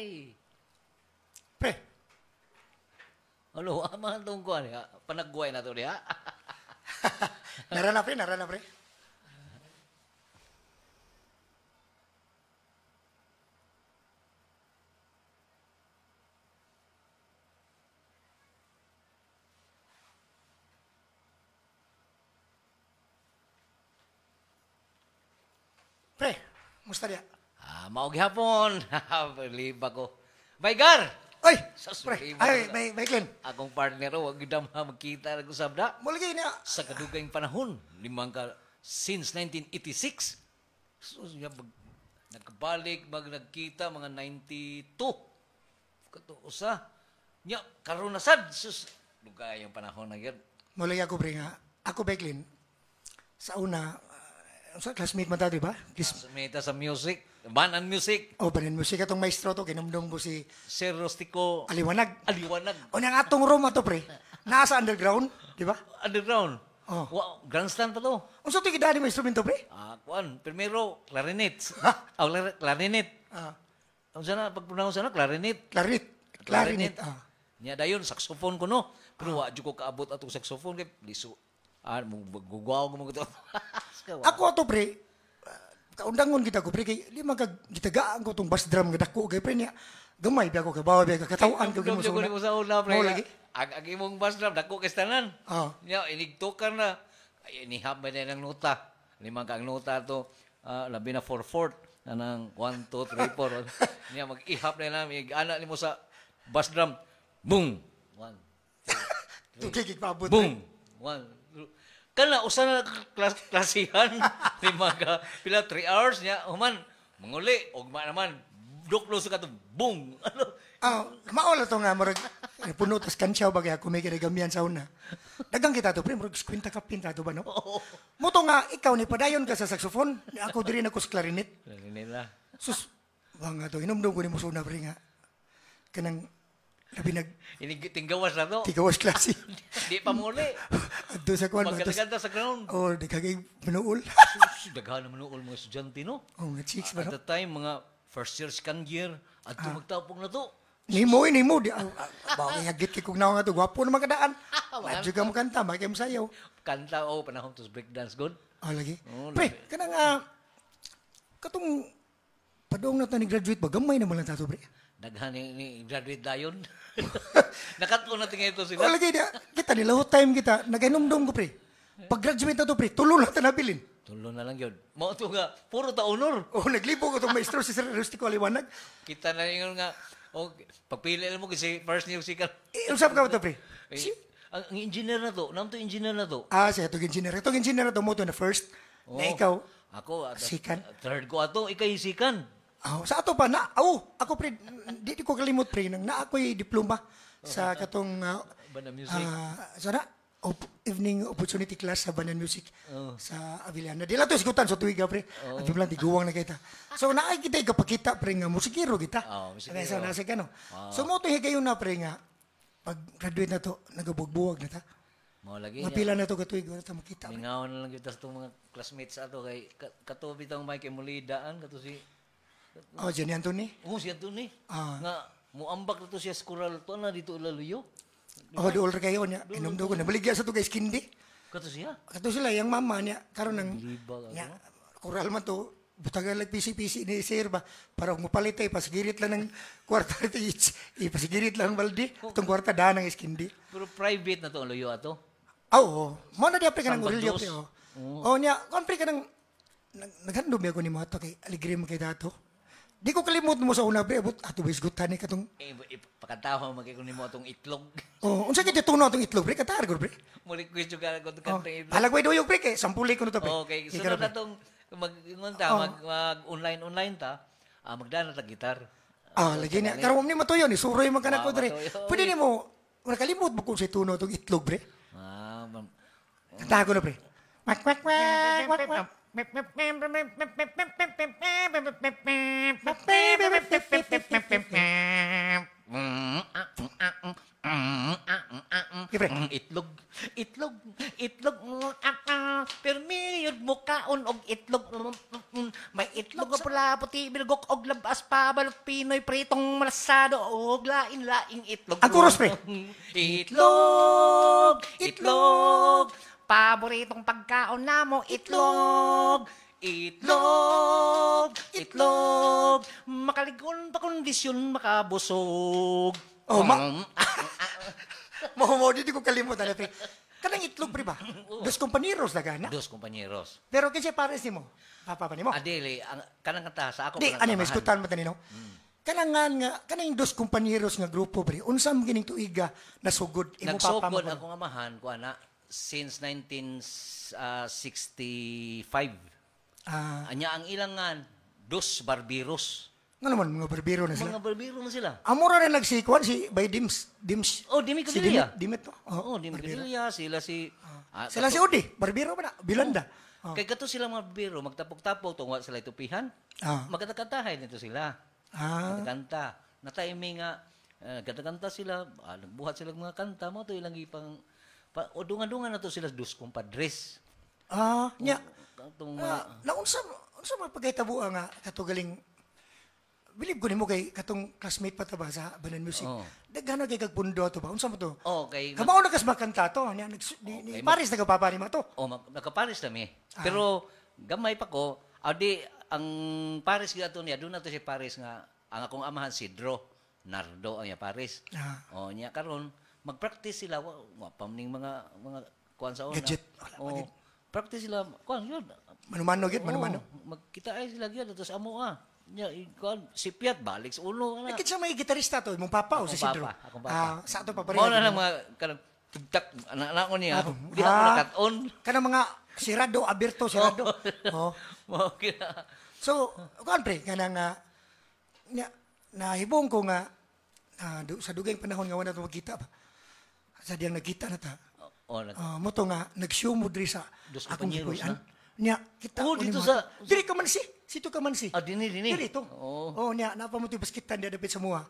Ay. Pre, Ano, ama itong kuhan niya. Panagguay na ito niya. narana pre. Pre, musta dia? Maog hapon. Liba ko. Baygar! Oy, Sus, pre, liba ay, ko. may Glenn. Akong partner, huwag gidam magkita na kusabda. Mulagi niya. Sa kadugayng panahon, since 1986. Sus, nagkabalik, nagkita, mga 92. Kato, usa. Nya, karon na sad. Sus, dugay yung panahon na yun. Mulagi ako pre nga. Ako Becklin. Sa una, sa classmate man tayo, di ba? Meta sa music, banan music, O, banin mo siya katong maestro to, kinumdum ko si Sir Rostico, Aliwanag. Aliwanag, O nang atong room ato pre, nasa underground, di ba? underground. Oh. Wow, grandstand pa to. Unsa to gidani mo instrumento pre? Kuan, primero, clarinet. Ha? Clarinet. Ah, Ang sana, pag-pronounce na, clarinet. clarinet. Ah. Nya dayon, saxophone ko no. Pero wa jud ko kaabot atong saxophone kay liso. Gugwaw ko mo ito. Ako ato pre, kaundangon kita ko pre kay lima ka gitagaan ko tong bass drum nga dako kay pre niya. Gamay ba ko kay bawa ba ka katawan ko Gimo gimo sa una, pre. Mao lagi. Ag imong bass drum, dako kay tanan. Ah. Nya, inigtukan na. Ay, inihap ba na ng nota. Limang kang nota to. Labi na 4/4. Anang 1, 2, 3, 4. Nya, mag-ihap na namin. Anak ni mo sa bass drum. Boom! 1, Tugig paabot. boom! 1, kana usa na klasihan lima ka pila 3 hours niya human manguli ugma naman duklo sa kato boom ano Ah, mao la to nga murag puno tas kansyaw bagay ako may kinagamihan sa una. Dagang kita to pre murag 50 ka pinta to ba no? Mo to nga ikaw ni padayon ka sa saxophone, ako diri na ko sa clarinet. nila Sus, wa nga to inomdom ko ni mo suna pre nga. Kanang labi nag ini tinggawas na to tigawas klase. di pa muli Adto sa kwan ba? magkaganda sa ground Oh, di kagay manuol. daghan naman nool mga estudyante no Oh, nga chicks ba at no? the time mga first year second year at magtapong na to Nimo di ba kay hagit kay kung nawa nga to gwapo naman kadaan. Adyo ka mo kanta, magay mo sayaw. kanta panahon to break dance good Oh, lagi. Oh, Pre, kanang katong padong na ni graduate ba gamay naman lang tato pre. daghan ni graduate dayon nakatlo na tingay ito Oh, sila lagi dia. Kita nila whole time kita nagainomdom ko pre. Pag graduate na to pre, tulo na tanabilin. tulo na lang yun mo to nga puro ta honor Oh, naglipo ko tong maestro si Sir Rustico Aliwanag. kita na yun nga pagpili mo kasi first musical Usap ka ba to pre? ang engineer na to nam to engineer na to Ah, siya itong engineer. Itong engineer na to mo to na first. Na ikaw. ako Sikan. third ko ato ikay sikan Oh, sa ato pa na, ako pre, di ko kalimot pre, nang na ako'y diploma sa katong, Banda music sana, evening opportunity class sa Banan Music sa Avellana. Di lang to isgutan sa tuwiga pre, at yung lang tiguwang na kita. So naay kita ikapakita pre nga, musikero kita. musikero. Sa nasa ka no. So mo to higayon na pre nga, pag graduate na to, nagabugbuwag na ta. mo lagi Mapila na to katuwig, wala ta makita. ningaw na lang kita sa itong mga classmates ato kay katubi tang Mike Mulidaan kato si Oh, Jenny Anthony. siya to ni Ah. nga muambak na to siya sa coral to na dito laluyo Oh, dool ra kayo niya. Inomdo ko, nabaligya sa to guys, kindi. kato siya Kato sila, yung mama niya, karon ng liba nya kural man to butagan lang pisi-pisi ni sir ba para mapalit ay pasigirit lang ng kwarta ipasigirit lang baldi itong kwarta daan ng iskindi. pero private na to ang luyo ato Oo, mo na di apre ka ng Sambal urilyo dos. pre. Oh, nya kon pre ka ng naghandom ako ni mo ato kay aligre mo kay dato. Di ko kalimot mo sa una pre, abot ato bisgutan ni katong pakantaho magkikon nimo atong itlog oh, unsa kay tuno atong itlog pre katar gud pre. mo request yung kung Oh, kanta itlog palagway doyog pre kay sampuli ko no to pre. okay sunod na tong mag online ta magdana ta gitar Ah, lagi niya. Karon mo ni matuyo ni suroy man kana ko dre. matuyo. Pwede nimo nakalimot mo kung sa tuno tong itlog pre. ma'am. Kanta ko na pre. Wak wak wak wak wak. Libre. Itlog, itlog, permiyod mo kaon og itlog. May itlog nga pula, puti, bilgok, og labas pa, balot Pinoy, pritong malasado, og lain-laing itlog. Ang chorus, pre. Itlog, itlog, paboritong pagkaon namo, itlog. Itlog, itlog, makaligon pa kondisyon makabusog. Oh, mo di ko kalimutan na, pre. Kanang itlog, pre ba? Dos compañeros na gana. Dos compañeros. Pero kasi pares ni mo. Papa pa ni mo. Adili, kanang kanta sa ako. Di, ano may skutan mo tanino? Kanangan nga, kanang dos compañeros nga grupo, pre. Unsam gining tuiga nasugod imo papa mo. Nagsugod akong amahan ko, ana, since 1965. Anya ang ilangan, dos barbiros. Nga naman, mga barbero na sila. Mga barbiro na sila. Amora rin nagsikuan si by Dims. Oh, Dimi Si Cadilla. Dimit to. Oo, Dimi barbero. Cadilla. Sila si... Sila si Odi, barbero ba na? Bilanda. Kay kato sila mga barbiro, magtapok-tapok, tungwa sila itupihan. Magkatakantahay nito sila. Magkakanta. Na-timing nga, nagkakanta sila, nagbuhat sila mga kanta mo, ito ilang ipang... O dungan-dungan na to sila, dos compadres. Nya. Itong mga... Unsa mapagkahitabuan nga katugaling bilib ko nimo kay katong classmate pa ta ba sa Banan Music. Daghana kay kagpundo to ba? Unsa mo to? Okay. Kamao na kas makanta to. Nya ni Paris nagapapa ni mo to. Nakaparis kami. Pero gamay pa ko, adi ang Paris gato niya, doon na to si Paris nga ang akong amahan si Nardo ang niya Paris. Niya karon mag-practice sila wa pamning mga kuan sa una. Gadget. Practice sila kuan yun. Manumano gid, manumano. Magkita ay sila gyud atos amo Nya kuan sipiat balik sa ulo ana. Kinsa may gitarista to, imong papa o si Sidro? Akong papa. Sa ato pa pareha. Mao na lang mga kanang tugtak anak ko niya. Di ako nakaton. Kanang mga sirado, abierto, sirado. Mao kina. So, kuan pre, kanang nahibong ko nga sa dugay panahon nga wala to magkita ba. Sa diyang nagkita na ta. Mo to nga nagsiyumo diri sa Dos akong compañeros gipuy-an. na? Nya kita Dito sa diri ka man si sito ka man si. Dini. Diri to. Nya napa mo to baskitan dia dapit sa mua.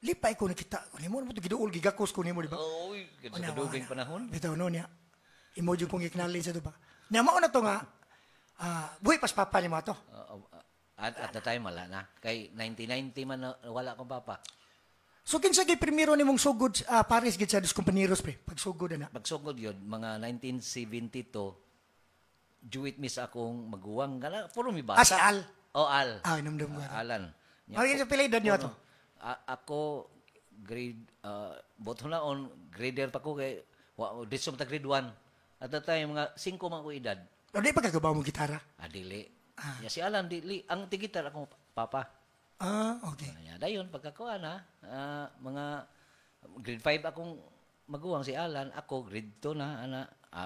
Lipay ko nakita. Nimo mo to giduol gigakos ko nimo di ba? Oy, sa dugay panahon. Bitaw no nya. Imo jud kong iknali sa to ba. Nya mao na to nga buhay pas papa ni mo to. At the time wala na. Kay 1990 man wala akong papa. So kinsa gay primero nimong sugod Paris gid sa dos compañeros pre pagsugod na. Pagsugod yun, mga 1972 Juwit miss akong maguwang kana puro mi bata. Si Al. Al. Namdam ko. Alan. Ay sa pilay niyo to. Ako grade boto na on grader pa ko kay dito ta grade 1. At that time mga 5 man ko edad. Di pa kagabaw mo gitara? Dili. Ya si Alan dili ang tigitar akong papa. Okay. Dayon pagkakuan mga grade 5 akong maguwang si Alan, ako grade 2 na ana.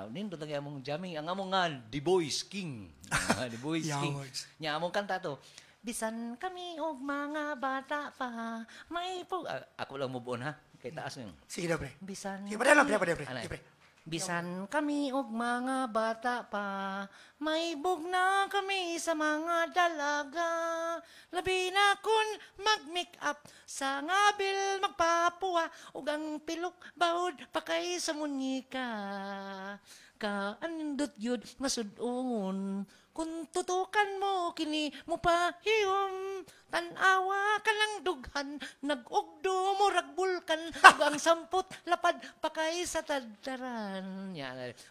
Nindo tagay among jamming ang among nga The Boys King. The Boys King. Nya among kanta to. Bisan kami og mga bata pa, may ako lang mubuon ha. Kay taas yun. Sige na pre. Bisan. Pre. Bisan kami og mga bata pa, may bugna kami sa mga dalaga. Labi na kun mag-make up, sa ngabil magpapuwa, ug ang pilok bawod pa kay sa munika. Kaanindot yun nga sudungon, kung tutukan mo kini mo pahiyom, tanawa ka lang dughan, nag-ugdo mo ragbulkan, ug ang sampot lapad pakay sa tadtaran.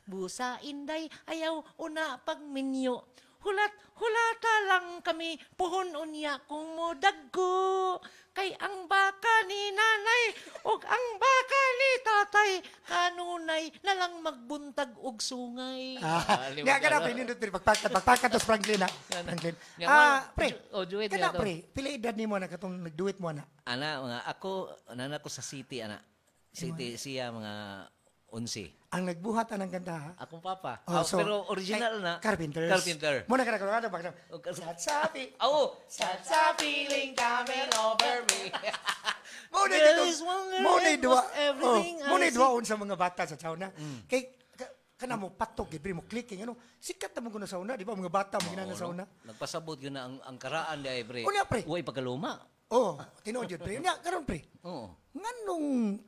Busa inday ayaw una pagminyo, hulata lang kami puhon unya kung mo dagko. Kay ang baka ni nanay ug ang baka ni tatay kanunay na lang magbuntag og sungay. Nga ka na, pinindot pre. Pagpakat tos Franklin ha. Franklin. Pre. Kana pre. Pila edad ni mo na katong nag-do it mo na? Ako sa city, City siya mga 11. Ang nagbuhat anang kanta ha? Akong papa. So, pero original na. Carpenter. Muna ka na bakit? Satsapi. Satsapi coming over me. Muna duwaon sa mga bata sa sauna. Kay kana mo patok gid mo clicking sikat na mo kuno sauna di ba mga bata mo ginana sauna. Nagpasabot yun na ang karaan di ay pre. Unya pre. Uy pagkaluma. Tinuod yun pre. Unya karon pre. Nganong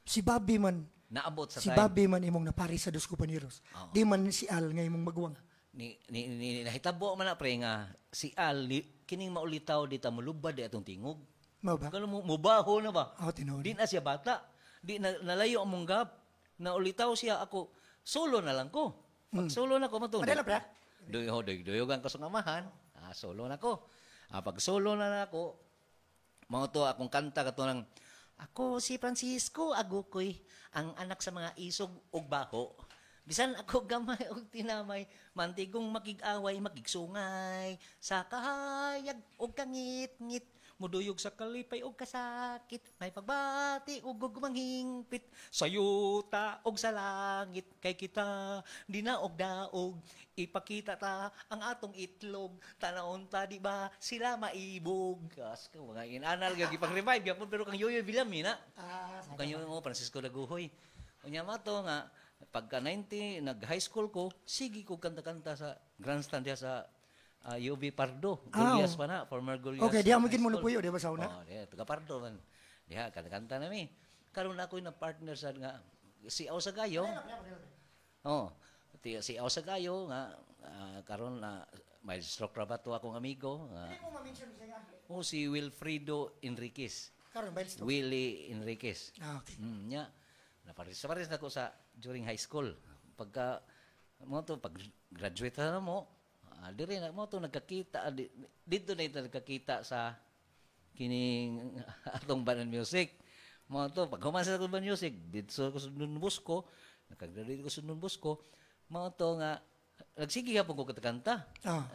si Bobby man naabot sa si time. Bobby man imong napari sa dos compañeros. Di man si Al nga imong maguwang. nahitabo man na pre nga si Al kining maulitaw dita mulubad di atong tingog. Mao ba? Kalo mo mubaho na ba? Oh, tinuod. Di na siya bata. Di na, nalayo ang munggap. Naulitaw siya ako. Solo na lang ko. Pag solo na ko matong. Madala pra? Duyogan ko sa ngamahan. Solo na ko. Pag solo na ako, mga to akong kanta kato ng ako si Francisco Agukoy, ang anak sa mga isog ug baho. Bisan ako gamay og tinamay, mantigong makig-away, makigsungay, sa kahayag og kangit-ngit, muduyog sa kalipay og kasakit, may pagbati ug gumanghimpit, sayuta og sa langit, kay kita di na og daog, ipakita ta ang atong itlog, tanawon ta di ba sila maibog. Kas ka mga inanal gyud ipang-revive gyapon pero kang Yoyoy Villami na. Kanyo mo Francisco Daguhoy. Unya mato nga pagka 90 nag-high school ko, sige ko kanta-kanta sa grandstand diya sa UB Pardo. Golias pa na, former Golias. Okay, diha mo gid mo lupuyo, di ba sa una? Oh, diha taga Pardo man. Diha kanta-kanta na mi. Karon ako na partner sa nga si Aw Sagayo. Oh, si Aw Sagayo nga karon na may stroke ra ba to akong amigo. Oh, si Wilfredo Enriquez. Karon ba stroke? Willie Enriquez. Okay. Nya naparis na ko sa during high school. Pagka mo to pag graduate na mo, diri na mo to nagkakita dito na ito nagkakita sa kining atong Banan Music. Mo to pag humasa ko Banan Music, dito ko sa Don Bosco, nakagraduate ko sa Don Bosco, mo to nga nagsige gyapon ko kanta.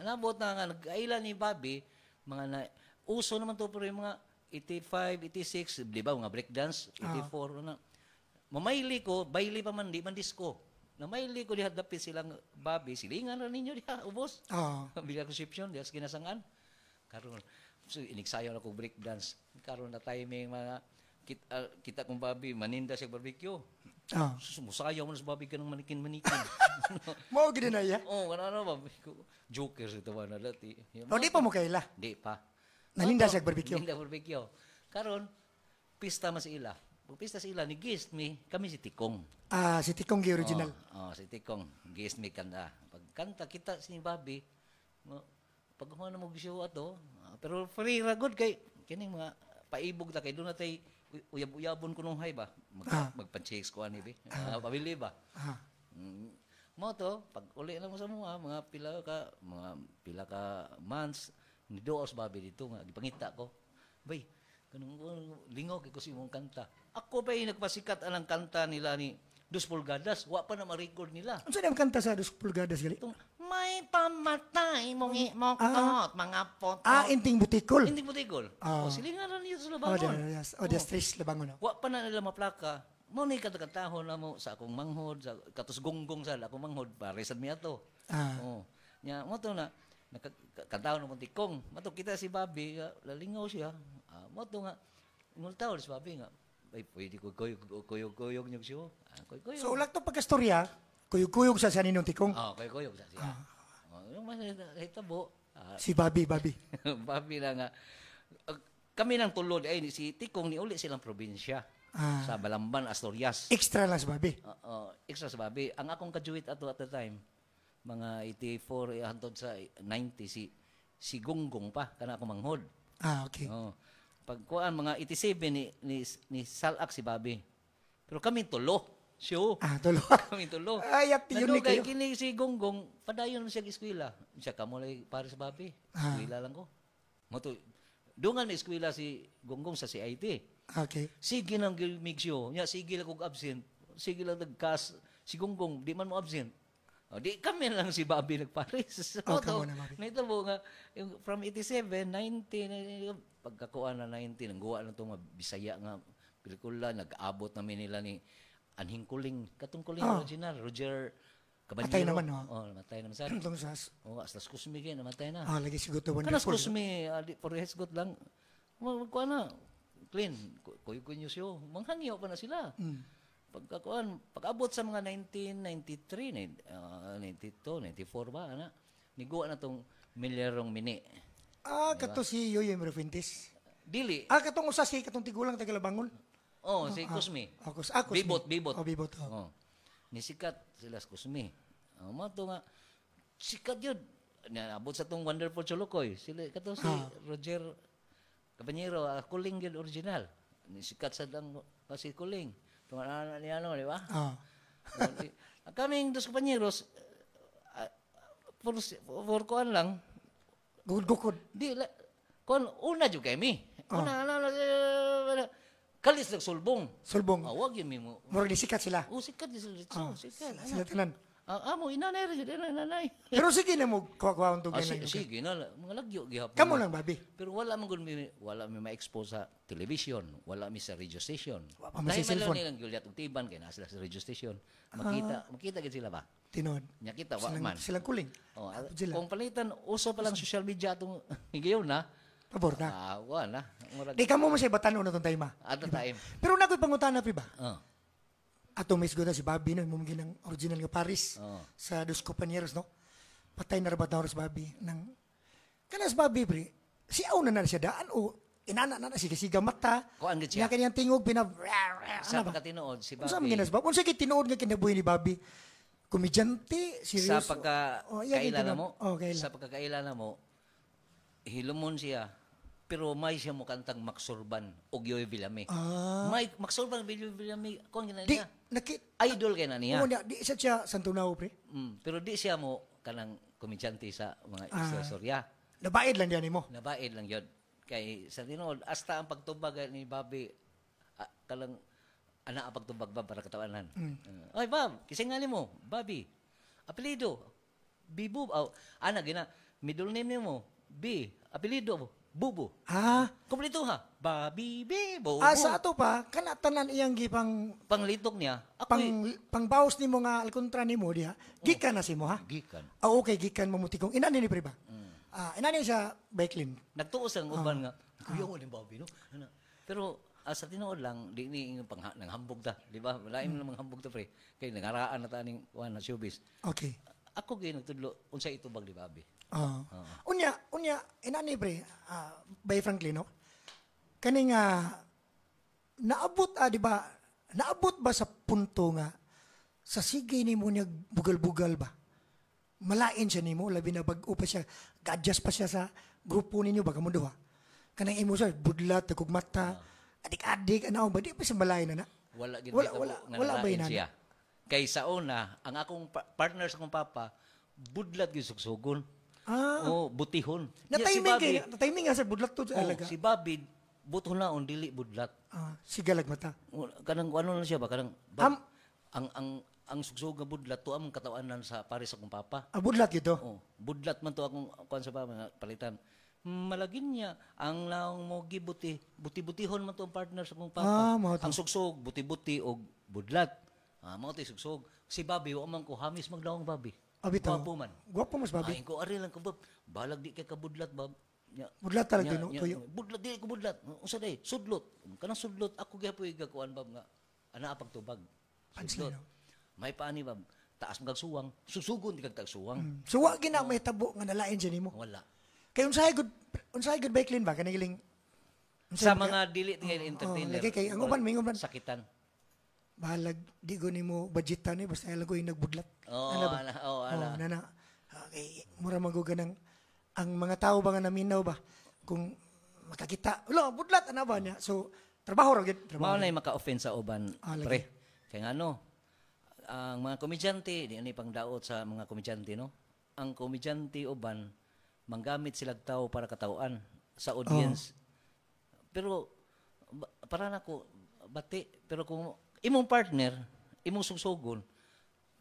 Nabot na nga nag-aila ni Bobby mga uso naman to pero yung mga 85, 86, di ba mga break dance, 84 na. Mamaili ko, baili pa man, di man disco. Namaili ko diha dapit silang Bobby, silingan na ninyo diha, ubos. Bila reception, diha sa kinasangan. Karon, so inigsayo na ko break dance. Karon na timing mga kita kong Bobby, maninda siya barbecue. Sumusayaw mo na sa Bobby ka ng manikin-manikin. Mao gid na ya. Ano ba? Joker ito ba na dati. Di pa mo kaila. Di pa. Naninda siya barbecue. Naninda barbecue. Karon, pista man sa ila. Pagpista sila ni Gist me, kami si Tikong. Si Tikong gi original. Si Tikong. Gist me kanta. Pagkanta kita si Bobby, pag na mo bisyo ato, pero free ra good kay kining mga paibog ta kay doon natay uyab-uyabon ko nung hay ba? Magpan-checks ko ani be. Pabili ba? Mo to, pag uli na mo sa mga pila ka months ni Doos Bobby dito nga gipangita ko. Bay, kanang lingog ko si mong kanta. Ako ba nagpasikat anang kanta nila ni Dos Pulgadas, wa pa na ma-record nila. Unsa ang kanta sa Dos Pulgadas gali? May pamatay mong imokot, mga poto. Inting butikol. Hindi mo tigol. Silingaran niyo sa Oh, labangon. yes. The stress labangon. Wa pa na nila maplaka. Mo ni katakantahon na mo sa akong manghod, sa katus gonggong sa akong manghod, pare sad mi ato. Nya mo to na nakakantahon mo Tikong. Mato kita si Bobby, lalingaw siya. Mo to nga ngultaw si Bobby nga. Ay, pwede ko kuyog niyo siya. So, ulak to pagkastorya, kuyog-kuyog sa ninong Tikong. Kuyog sa siya. Yung mahitabo. Si Bobby. Bobby na nga. Kami nang tulod, si Tikong ni uli silang probinsya. Sa Balamban, Asturias. Extra lang si Bobby. Extra sa Bobby. Ang akong kajuit ato at the time, mga 84, hantod sa 90, si Gonggong pa, kana akong manghod. Okay. Pagkuan mga 87 ni Salak si Bobby. Pero kami tulo. Siyo. Tulo. Kami tulo. Ayat yun ni kayo. Kini si Gonggong, padayon mo siya eskwela. Siya kamulay para sa Bobby. Eskwela lang ko. Moto, dungan may eskwela si Gonggong sa CIT. Okay. Sige nang gilmigsyo. Nya sige lang kog absent. Sige lang nagkas. Si Gonggong, di man mo absent. Di kami lang si Bobby nagparis. Kamo na, Bobby. Naito mo nga, from 87, 90, pagkakuan na 90, nangguwa na itong Bisaya nga pelikula, nag-abot namin nila ni Anhing Kuling, katong Kuling original, Roger Caballero. Matay naman, matay naman sa. Itong sas. Astas Kusmi kayo, namatay na. Lagi sigot to. Kanas Kusmi, for hesgot lang. Magkuha na, clean, kuyo nyo siyo, manghangyo pa na sila. Pag-abot sa mga 1993, 92, 94 ba, niguwa na itong Milyarong Mini. Kato si Yoyoy Merafintes. Dili. Katong usa si katong tigulang Tagalabangon. Si Kusmi. Kusmi. Bibot. Bibot. Nisikat sila sa Kusmi. Mato nga, sikat yun. Naabot sa tong Wonderful Cholokoy. Sila, kato si Roger Caballero, Kuling yun original. Sikat sa lang si Kuling. Tumanan niya di ba? Kaming dos kompanyeros, for kuan lang, Gukod. di, kuan, una dyan kami. Una, kalis nagsulbong. Sulbong. Awag yun mo. Murag sikat sila. Sikat yun. Sikat. Sila tanan. Amo, inanay rin, inanay. Pero sige na mo kuha to ganyan. Sige na, mga lagyo, gihapon. Kamo lang, Bobby. Pero wala mi ma-expose sa television, wala mi sa radio station. Wa pa mo sa Dahil cellphone. nilang Juliet ug Tiban kay nasa sa radio station. Makita gid sila ba? Tinod. Nya kita wa man. Silang kuling. Oh, Sila. kung palitan uso pa lang social media atong higayon na. Pabor na. Wala. Murag Di ka mo masay batan na itong time. at the time. Pero nakoy pangutana pa ba? Oh. Ato miss ko na si Bobby no, mumugin ng original nga Paris Oh. sa Dos Compañeros no. Patay na rabat na oras Bobby nang kanas Bobby pre. Si aw na siya daan o inana na siga mata. Kuan gid siya. Nya kanyang tingog Sa ano ba? pagkatinuod si Unsa man Bobby. ginas ba? Unsa kay tinuod nga kinabuhi ni Bobby? Komedyante, serious. Sa yeah, pagkakailala ganito mo, na. Oh, kailan. sa pagkakailala mo, hilumon siya, pero may siya mo kantang Maksurban og Yoy Villame. May Maksurban Yoy Villame, kung gina Di, niya. nakit. Idol kay na niya. Di siya Santunao, pre. Pero di siya mo kanang komedyante sa mga istorya. Nabaid lang diyan mo. Nabaid lang yun. Kay sa tinuod, hasta ang pagtubag ni Bobby, kalang ana ang pagtubag ba para katawanan. Oy, Bob, kisingali mo, Bobby. Apelido, Bibu. Ana, gina, middle name mo, B. Apelido, Bubu. Kompleto ha. Bobby, B, Bubu. Sa ato pa, kanatanan iyang gipang Panglitok niya, ako pangbawas nimo nga alkontra nimo diha. Gikan na si mo ha. gikan. Okay, gikan mo mutikong. Inani ni pre ba? Inani siya Baiklin. Nagtuos ang uban nga, kuya ko ni Bobby, no? Ano? Pero, sa tinuod lang, di ni nang hambog ta, di ba? Lain mo namang hambog ta, pre. Kaya nangaraan na ta ning kuan na showbiz. Okay. Ako gay nagtudlo, unsa itubag ni Bobby. Unya, inani pre, by Franklin, no? Kani nga, naabot, di ba? Naabot ba sa punto nga, sa sige ni mo niya bugal-bugal ba? Malain siya ni mo, labi na bag-o pa siya, gadjas pa siya sa grupo ninyo, baga mo duha. Kanang imo siya, budlat, mata, adik-adik, ano ba? Di pa siya malain na na? Wala gid Wala ba nalain yun, siya. Kay sa una, ang akong partner sa akong papa, budlat gyud sugsugon. Butihon. Na-timing nga sa budlat to talaga. Si Bobby, buto na on dili budlat. Sigalag mata. Kanang ano lang siya ba kanang ang sugsug nga budlat to ang katawanan sa pares akong papa. Budlat ito. Budlat man to akong kuan sa papa palitan. Malagin niya ang laong mo buti-butihon man to ang partner sa akong papa. Ang sugsog buti-buti og budlat. Mao tay sugsog. Si Bobby wa man ko hamis maglaong Bobby. Abito. Gwapo man. Gwapo mas Bobby. Ay ko ari lang ko Bob. Balag di kay kabudlat Bob. Budlat talaga no tuyo. Budlat di ko budlat. Unsa day? Sudlot. Kanang sudlot ako gyapon igakuan Bob nga. Ana pagtubag. Sudlot. May paani Bob. Taas magsuwang. Susugon di kag tagsuwang. So wa gina may tabo nga nalain siya nimo. Wala. Kay unsahay good Baiklin ba kanilang Sa mga dili nga entertainer. lagi kay ang uban mingon sakitan. Balag di ko nimo budgetan ni basta lang ko yung nagbudlat. Ala. Nana. Okay, mura maguga ng ang mga tao ba nga naminaw ba kung makakita. Wala, budlat ana ba niya. So trabaho ra gid. Mao na maka-offend sa uban, lagi. pre. Kay ngano, ang mga komedyante, di ani pangdaot sa mga komedyante, no? Ang komedyante uban, manggamit sila tao para katawaan sa audience. Pero, para na ko, bati, pero kung imong partner, imong sugsugon,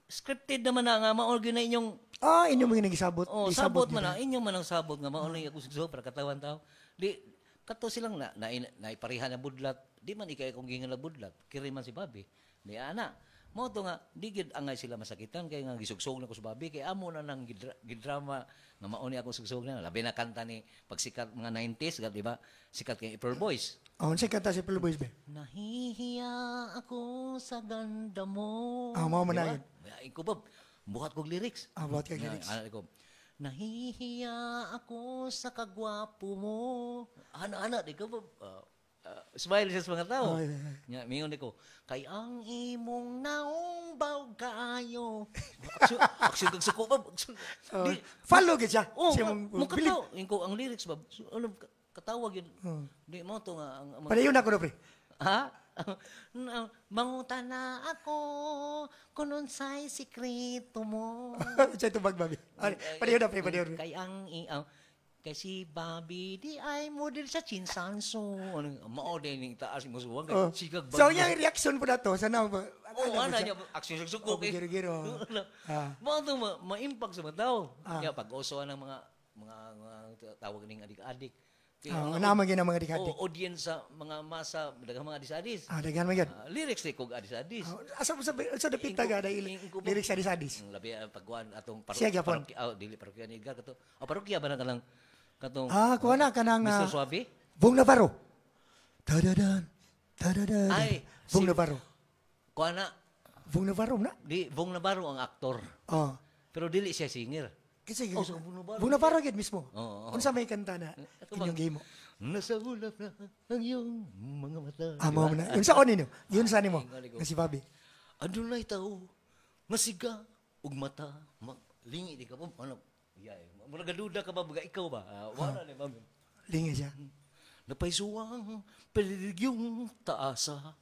scripted naman na nga, maorgan na inyong, inyo mo gisabot. sabot man na, inyong man ang sabot nga, maorgan ako sugsugon para katawan tao. Di, kato silang naiparihan na budlat, di man ikay kung gingan na budlat, kiri man si Bobby. Di, ana, mo to nga, di gid angay sila masakitan, kaya nga gisugsog na ko sa Bobby, kaya amo na nang gidrama, nga mauni ako sugsog na, labi na kanta ni pagsikat mga 90s, di ba? Sikat kay Pearl Boys. Unsay kanta si Pearl Boys be? Nahihiya ako sa ganda mo. Mao man na yun. Iko Bob, buhat kog lyrics. Buhat kag lyrics. Ko, nahihiya ako sa kagwapo mo. Ana-ana, di ko Bob. smile siya sa mga tao. Oh, yeah. Nya mingon ko, kay ang imong naong baw kaayo. Aksyon kag suko ba? Follow gid siya. Oh, Siya mo kataw. Inko ang lyrics ba? Ano katawag yun? Di mo to nga ang Padayon ako na pre. ha? Manguta na ako kung unsay sikreto mo. Siya tubag Bobby. Padayon na pre, padayon. Kay ang kay si Bobby di ay model sa Chinsanso. Ano mao din ning taas mo suwang kay sigag bag. So yung reaction po na to, sana ano niya aksyon sa suko kay. Giro-giro. Mao to ma-impact sa mga tao. Kaya pag-usawa ng mga tawag ning adik-adik. Naman yun ang mga dikhadik. Audience sa mga masa, daghang mga adis-adis. Daghan mo yun. Lyrics ni kog adis-adis. Sa dapit taga dahil lyrics adis-adis. Labi pagkuan atong Siya gyapon. dili parokya ni Edgar kato. Parokya ba na kanang katong Kuha na ka ng Mr. Suave? Bong Navarro. Tadadan. Tadadan. Ay, Bong Navarro. Kuha na, Bong Navarro na. di Bong Navarro ang aktor. Pero dili siya singer. Kasi sa Bong Navarro. Bong Navarro gid mismo. Oo. Unsa may kanta na inyong game mo? Nasa ulap na ang iyong mga mata. Mo na. Yun sa on ninyo. Yun sa nimo. Nga si Bobby. Adunay tao, masiga, ug mata, lingi di ka po, ano, yay, mura gaduda ka ba, baga ikaw ba? Wala na, mami. Lingi siya. Napaisuang, peligyong taasa,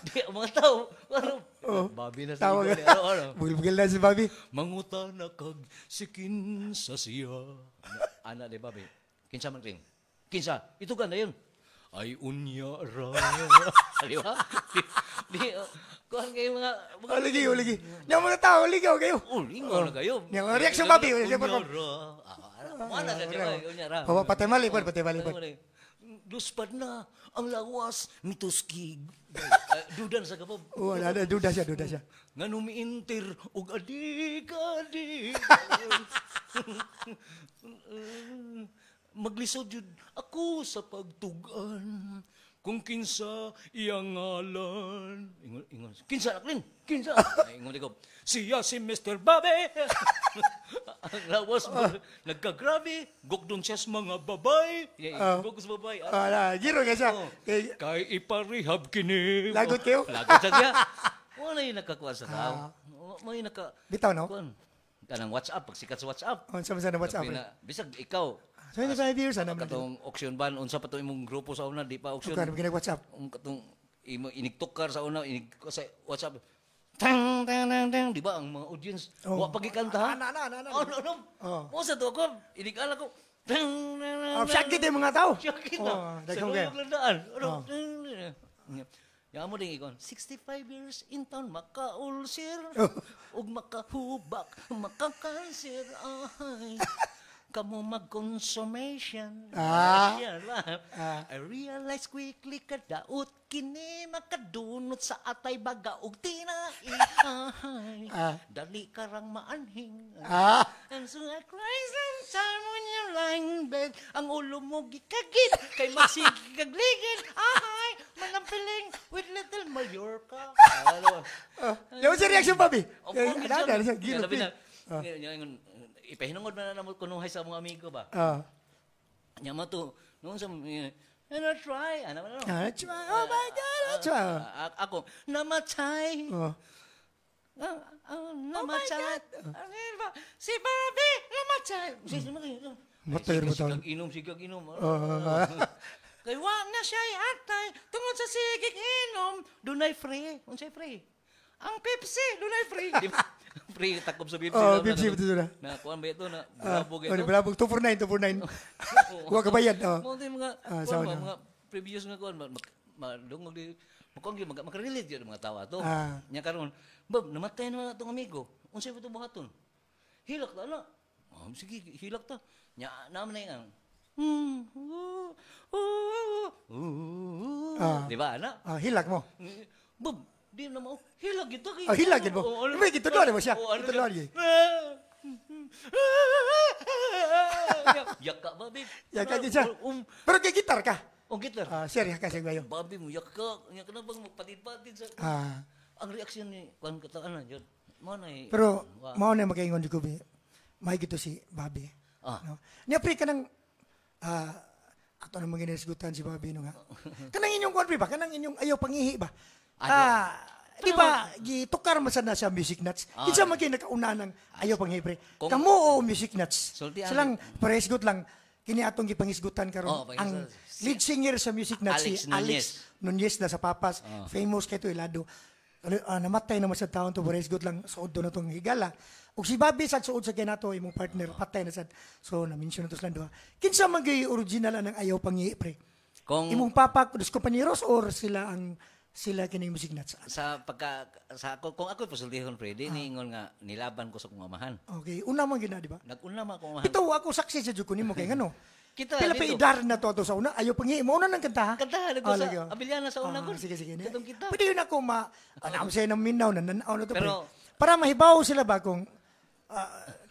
di, mga tao, ano, Bobby na sa Tawag ikaw, ano, Bugil-bugil na si Bobby. manguta na kag sikin sa siya. Ana de Bobby, kinsa man ring? Kinsa, ito ka na yun. Ay unya ra. Di ba? Di, kuhan kayo mga... Ligi. Yung mga tao, ligaw kayo. Lingaw na kayo. Yung reaction, Bobby. Unya ra. Mana sa siya, unya ra. Patay malipad. Luspad na ang lawas mituskig. Dudan sa kapab. Duda siya. Nga numiintir og adik. Maglisod yun ako sa pagtugan kung kinsa iyang ngalan. Ingon. Kinsa naklin? Kinsa? Ingon ko, siya si Mr. Bobby. Ang lawas mo, nagkagrabe. Gugdon siya sa mga babay. Gugdon sa babay. Giro nga siya. Kay iparehab kini. Lagot kayo? Lagot siya. Wala yung nakakuha sa tao. May Bitaw, no? Kanang WhatsApp, pag sikat sa WhatsApp. Unsa man sa WhatsApp? Bisag ikaw, 25 years na naman. katong auction ban, unsa pa to imong grupo sa una, di pa auction. Kan WhatsApp. Katong inigtukar sa una, sa WhatsApp. Tang, di ba ang mga audience, wa pagikanta ha? Ano? Mo sa to ako, inigala ko. Siya gid yung mga tao. Siya kita. Sa loob ng daan. Yan mo din ikon, 65 years in town, makaulsir, ug makahubak, makakanser, ay. Kamu mag-consummation. I realize quickly kadaot kini makadunot sa atay baga ug tinai. Dali karang maanhing. And so I cry sometime when you're lying in bed. Ang ulo mo gikagid kay magsige kagligid. Manampiling with little Mallorca. Yung si reaction, Bobby. Gilo. Ipahinungod na naman kunuhay sa mga amigo ba? Nya mo to, noon sa try. Ano? Try. Oh my God, try. Ako, namatay. Namatay. Si Bobby, namatay. Sigag inom. Kay wag na siya atay, tungod sa sigig inom, dunay free. Unsay free? Ang Pepsi, dunay free. Di ba? Free takob sa Pepsi. Pepsi ito na. Na kuan ba ito na bulabog ito. Bulabog 249. Kuha ka bayad. Mo mga previous nga kuan madungog di makarelate yun mga tawa to. Nya karon, Bob, namatay na atong amigo. Unsay ba ito buhaton? Hilak ta na. Sige, hilak ta. Nya naman na yan. Di ba, ana? Hilak mo. Bob, di na mo. Hilag ito. Hilag ito mo. May ito doon mo siya. Ito doon yun. Yak ka, Bobby. Yak ka din siya. Pero kay gitar ka. Gitar. Sir, yak ka siya ngayon. Bobby mo, yak ka. Yak ka na bang magpatid-patid sa... Ang reaksyon ni Juan Kataan na yun. Pero, mao na makaingon di ko, may gito si Bobby. Niya pre ka ng ato na mga ginisgutan si Bobby no nga. Kanang inyong kuan pre ba? Kanang inyong ayaw pangihi ba? Di ba, gitukar man sana siya music nuts. Kinsa man kayo nakauna ng ayaw pangihi pre. Kamo o music nuts. Sultian. Silang paresgot lang kini atong gipangisgutan karon ang lead singer sa music nuts si Alex Nunez na sa Papas. Famous kay to Ilado. Namatay naman sa taon to paresgot lang suod do na tong higala. Ug si Bobby sad suod sa kinato imong partner patay na sad. So na-mention na to sila duha. Kinsa man gay original ng ayaw pangihi pre? Kung Imong papa dos compañeros or sila kining music nuts? kung ako pasultihon pre, di niingon nga nilaban ko sa kong amahan. Okay, una man gina, di ba? Nag-una man akong amahan. Ito ako saksi sa jud ko nimo kay ngano. Kita Pila pa dito. idar na to sa una. Ayaw pangihi mo una nang kanta ha. Kantahan ko lagi, sa Abiliana sa una ko. Sige. Katong kita. Pwede yun ako anam sa nang minaw na nanaw na to Pero- pre. Para mahibaw sila ba kung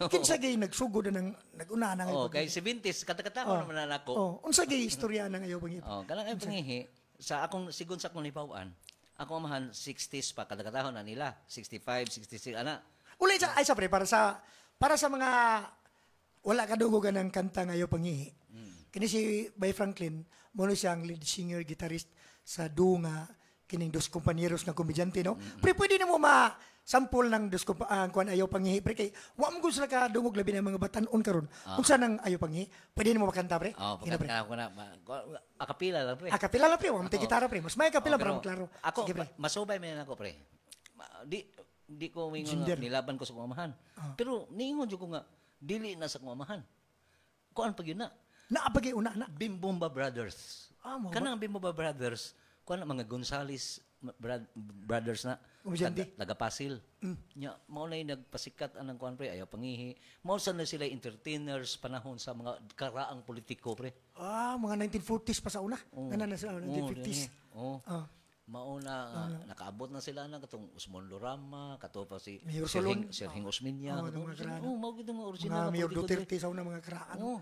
kinsa gay nagsugod na ng nag-una na Oh, kay 70s kata-kata naman na ako. Unsa gay istorya ng ayaw pangihi? Oh, kanang ay pangihi sa akong sigon sa akong lipawan. Ako amahan 60s pa kadagkatahon na nila. 65, 66 ana. Uli ay sa pre para sa mga wala kadugogan ng kanta ngayon pangihi. Kini si Bay Franklin, mo siyang lead singer, guitarist sa Dunga, kining Dos Compañeros nga komedyante, no? Pre, pwede na mo sample ng kuan ayaw pangihi, pre, kay wa mo gusto ka dungog labi ng mga batanon karon. Unsa nang ayaw pangihi? Pwede na mo makanta, pre? Oh, Kina, pre. pagkanta ko na. Akapila lang pre. Kapila lang, pre. Wa mo gitara, pre. Mas may kapila para Pero maklaro. Ako, Sige, pre. masubay man ako, pre. Di ko mingon Ginger. nilaban ko sa kumamahan. Pero niingon jud ko nga dili na sa kumamahan. Kuan pag yun na? Naapagay una na. Bimbomba Brothers. Mo ba? Kanang Bimbomba Brothers, kuan na mga Gonzales brothers na. Komedyante. Taga-Pasil. Nya mao na nagpasikat anang kuan pre ayaw pangihi. Mao sa na sila entertainers panahon sa mga karaang politiko pre. Mga 1940s pa sa una. Ngana na sila, 1950s. Oh. Mauna nakaabot na sila na katong Usmon Lorama, kato pa si Mayor Solon. Serhing Osminya. Mga karaan. Mao gid mga original Mga na Mayor politiko. Duterte sa una mga karaan. Oo.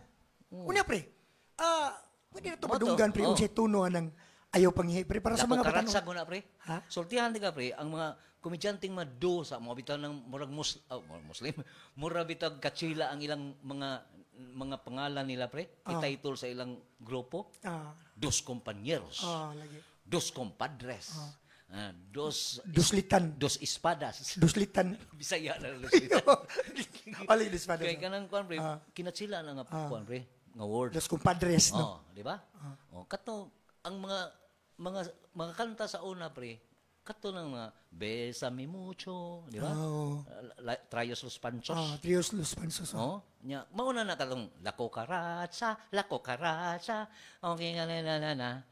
Unya, pre. Pwede na ito Moto. madunggan, pre. Unsay tuno ng ayaw pangihi, pre. Para sa mga karatsa batanon. ko na pre. Ha? Sultihan di ka pre ang mga komedyanting mado sa mga bitaw ng murag Muslim, murag bitaw katsila ang ilang mga pangalan nila pre. I-title sa ilang grupo. Dos Compañeros. Lagi. Dos Compadres. Duslitan. Dos Espadas. Duslitan. Bisaya na dos Espadas. Alay dispada. Kaya kanang kuan pre, kinatsila na nga kuan pre, nga word. Dos compadres, no? Oh, di ba? Kato ang mga kanta sa una pre, kato ng mga Besame mucho, di ba? Trayos los Panchos. Trios Los Pansos. Nya mauna na katong La Cucaracha. Okay nga na.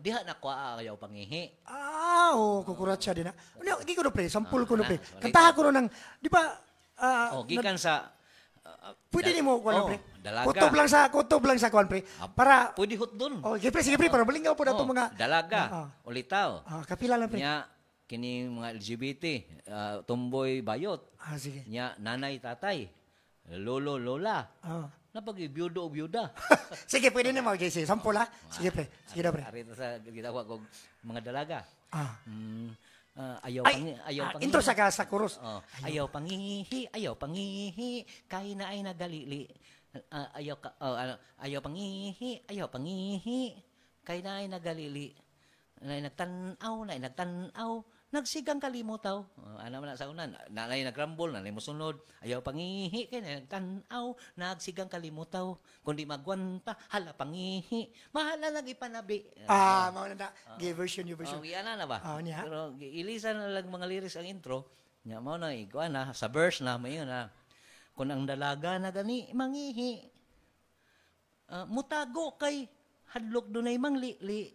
Diha na ko ayaw pangihi. Kukuratsa din na. Di ko na, pre. Sampul ko na, pre. Kantaha ko na ng, di ba, Gikan sa pwede ni mo, kuwan, pre. Dalaga. Kutob lang sa kuwan, pre. Para, Pwede hot dun. sige, pre, para balingaw po na itong mga, Dalaga, ulitaw. kapila lang, pre. Nya kini mga LGBT, tomboy bayot. Sige. Nya nanay tatay, lolo lola. Napag biyudo o biyuda. Sige, pwede na mga sige. Sampul, ha? Sige, pre. Sige na, pre. Arito sa gitawa ko mga dalaga. Ayaw pangihi. Intro sa chorus. Ayaw pangihi, kay na ay nagalili. Ayaw pangihi, kay na ay nagalili. Na nagtanaw, nagsigang kalimutaw. Ano man sa unan, nanay nagrambol, nanay mosunod. Ayaw pangihi, kay na nagtanaw, nagsigang kalimutaw. Kundi magwanta, hala pangihi, mahala nagipanabi. Mauna na. Give version, new version. Iyan na ba? Niya. Pero ilisan na lang mga lyrics ang intro. Nya mao na iguan na sa verse na mayon na. Kung ang dalaga na gani mangihi. Mutago kay hadlok dunay manglili.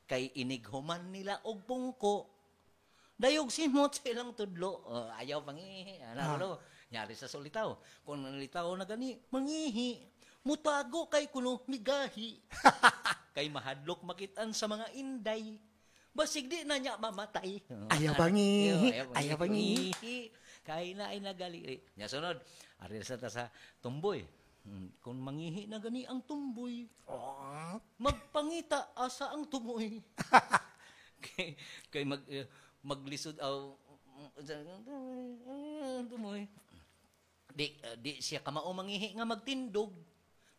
Kay inighuman nila og pungko. Dayog simot silang tudlo. Ayaw pangihi. Ano nyari sa sulitaw. Kung nalitaw na gani mangihi. Mutago kay kuno migahi. Kay mahadlok makitan sa mga inday. Basig di na niya mamatay. Ayaw pangihi. Kay na ay nagali. Nya sunod, ari sa tumboy. Kung mangihi na gani ang tumboy. Magpangita asa ang tumoy. kay maglisod tumoy. Di siya kamao mangihi nga magtindog.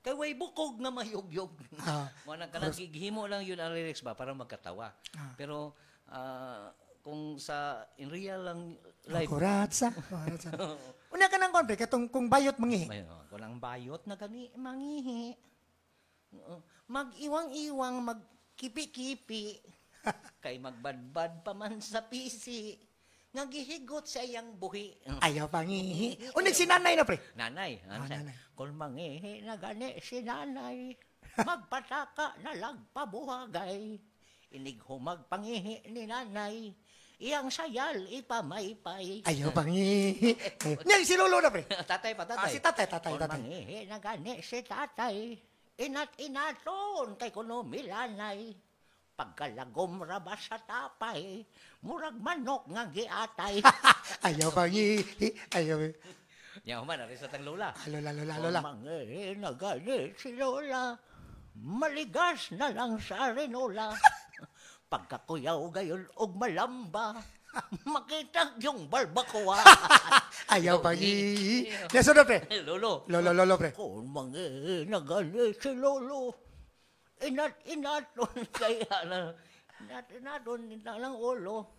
Kay way bukog nga mayugyog. Ah. Wala ka lang gihimo lang yun ang lyrics ba para magkatawa. Pero kung sa in real lang live. Kuratsa. Una ka nang kontre, katong kung bayot mangihi. Kung ang bayot na gani mangihi. Mag-iwang-iwang, magkipi-kipi. Kay magbadbad pa man sa PC. Nga gihigot sa iyang buhi. Ayaw pangihi. Unig si nanay na, pre. Nanay. Nanay. Kung mangihi na gani si nanay, magpataka na lang pabuhagay. Inig humagpangihi ni nanay, iyang sayal ipamaypay. Ayaw pangihi. Niyan, si lolo na, pre. Tatay pa, tatay. Si tatay. Kung mangihi na gani si tatay, inat-inaton kay kuno milanay. Pagkalagom raba sa tapay, murag manok nga giatay. Ayaw pangihi. Ayaw. Yan man, ari sa tang lola. Lola. Kung mangihi na gani si lola, maligas na lang sa rinola. Pagkakuyaw gayon og malamba, makita yung barbacoa. Ayaw pangihi. Neso na, pre. Lolo. Lolo, pre. Kung mangihi na gani si lolo, inat-inaton kaya na, inat-inaton na lang ulo.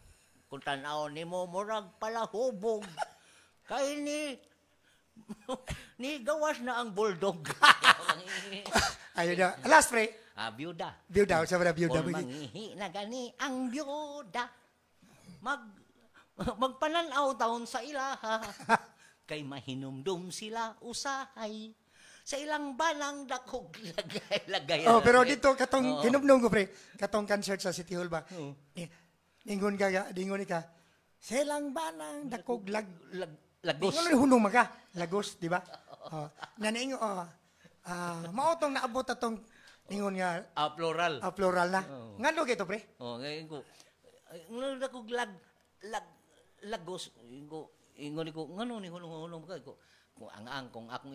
Kung tanaw ni mo murag palahubog, kay ni gawas na ang bulldog. Ayaw na. Last, pre. Byuda. Byuda. Sa mga byuda. Kung mangihi na gani ang byuda, magpananaw taon sa ilaha, kay mahinumdum sila usahay, sa ilang banang dakog lagay. Oh, pero dito katong hinumdum ko, pre. Katong concert sa City Hall ba? Dingon ka. Sa ilang banang dakog Lagos. Dingon hunong maka. Lagos, di ba? Nanaingo, maotong naabot atong ningon nga Plural. plural na. Ngano kito, pre? Ngayon ko. Dakog Lagos. Ingon ko, ngano ni hulong ka ko. Kung akong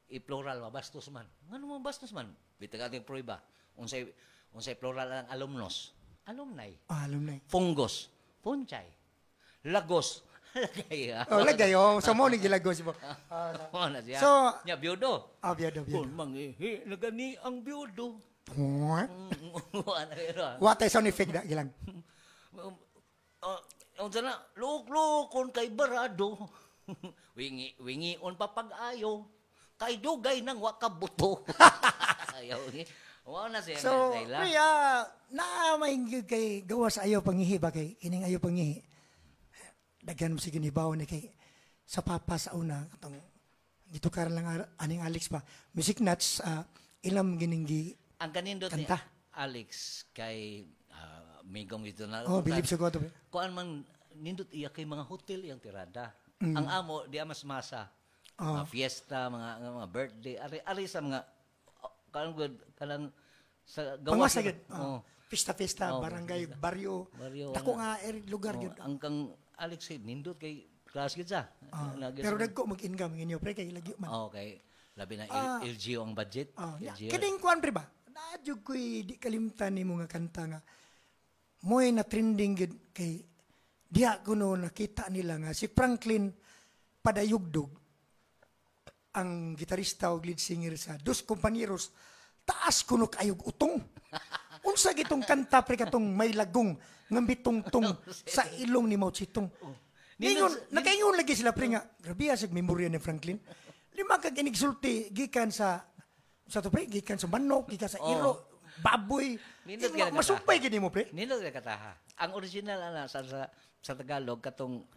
i-plural mabastos man. Ngano mo bastos man? Bitag ating prueba. Unsay plural ang alumnos. Alumni. Alumni. Fungus. Punchay. Lagos. Lagay. Lagay. So, mo ni gilagos mo. Na siya. So, biyudo. Byudo. Kung mangihi na gani ang biyudo. What sound effect na gilang? Ang sana, luk-lukon kay barado. Wingi-on pa pag-ayo. Kay dugay nang wakabuto. Ayaw ni. Na siya. So, kuya, na-maingyod kay gawas ayaw pangihi ba kay ining ayaw pangihi. Daghan mo sige ni bawo ni kay sa papa sa una katong dito karon lang aning Alex pa. Music nuts ilam gininggi ang kanindot ni kanta. Alex kay migong dito na. Believe sa ko to. Kuan man nindot iya kay mga hotel iyang tirada. Ang amo di mas masa. Mga fiesta, mga birthday, ari sa mga kanang sa gawas. Pista, barangay, baryo. Dako nga lugar gyud. Ang kang Alex nindot kay class gyud sa. Pero dagko mag-income inyo pre kay lagyo man. Okay. Labi na LGO ang budget. Kining kuan pre ba? Naadjug ko'y di kalimtan nimo nga kanta nga. Mo'y na trending gyud kay diha kuno nakita nila nga si Franklin Padayugdog ang gitarista o lead singer sa Dos Compañeros taas kuno kayog utong. Unsa gitong kanta pre katong may lagong ngambitong-tong sa ilong ni Mao Zedong. Ningon nakaingon lagi sila pre nga grabe asig memorya ni Franklin. Lima ka inigsulti gikan sa to pre gikan sa manok, gikan sa iro, baboy. Masupay gid mo pre. Nindot ka kataha. Ang original sa Tagalog katong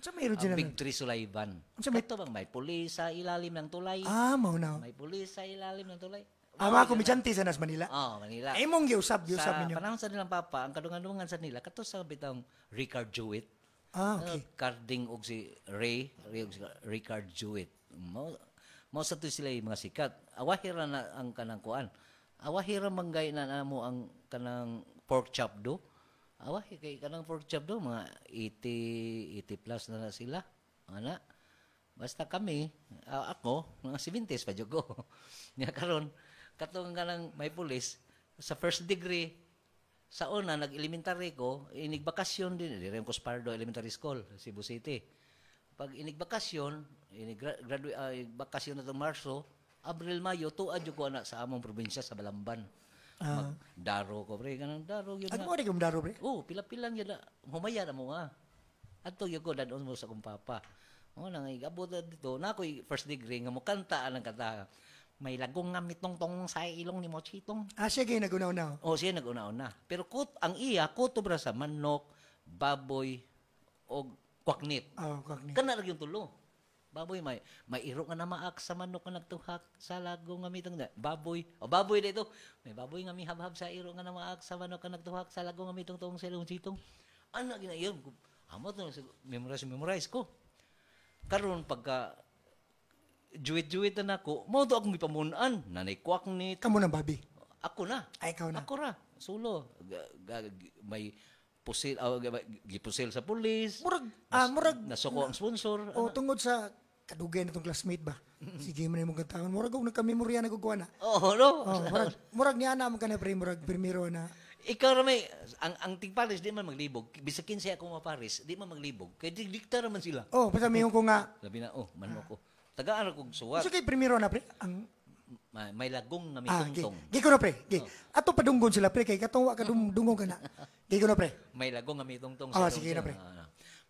Victory Sulaivan. Kato bang may pulis sa ilalim ng tulay? Mao na. May pulis sa ilalim ng tulay. Mga komedyante sa Nas Manila. Manila. Imong giusab ninyo. Sa panahon sa nilang papa, ang kadungan-dungan sa nila, kato sa bitang Ricard Jewett. Okay. Carding og si Ray og si Ricard Jewett. Mao sa to sila yung mga sikat. Awahira na ang kanang kuan. Awahira manggay na mo ang kanang pork chop do. Awahi kay kanang pork chop do mga 80 plus na sila. Ana. Basta kami, ako, mga 70s pa jud ko. Nya karon katong kanang may pulis sa first degree sa una nag-elementary ko, inigbakasyon din dire ko Pardo Elementary School, Cebu City. Pag inigbakasyon, graduate bakasyon na tong Marso, Abril, Mayo, tuad yung ko na sa among probinsya sa Balamban. Daro ko, pre. Ganang daro yun Ano na. mo rin kumdaro, pre? Pila-pilang yun na. Humaya na mo nga. Ato yung ko, danon mo sa kong papa. Nang igabot na dito, na ako'y first degree, nga mo kantaan ang kata. May lagong nga mitong-tong sa ilong ni Mochitong. Sige, nag-unaw-unaw. Siya nag-una-una. Pero ang iya, kuto bra sa manok, baboy, o kwaknit. Kwaknit. Kana lang yung tulo. Baboy, may iro nga na maak sa manok nga nagtuhak sa lago nga mitong na. Baboy dito. May baboy nga mihabhab sa iro nga na maak sa manok nga nagtuhak sa lago nga mitong tong silong sitong. Ano ginayon? Amo to memorize ko. Karon pagka juwit-juwit na nako, mo to akong gipamunan. Nanay kwaknit. Kamu na, Bobby. Ako na. Ikaw na. Ako ra. Sulo. May pusil, gipusil sa pulis. Murag. Nasuko ang sponsor. Tungod sa kadugay na itong classmate ba? Sige man yung mga taon. Murag kung nagkamemorya na kukuha na. No? Murag niya na ka na, pre. Murag primero na. Ikaw ramay, ang tig-Paris, di man maglibog. Bisa 15 ako ma-Paris, di man maglibog. Kaya dikta naman sila. Basta mayroon ko nga. Sabi na, manok ko. Tagaan ako suwat. So kay primero na, pre. May lagong nga mitungtong. Giko na, pre. Ato padunggon sila, pre. Kay katuwa ka dunggon ka na. Giko na, pre. May lagong nga mitungtong. Sige na, pre.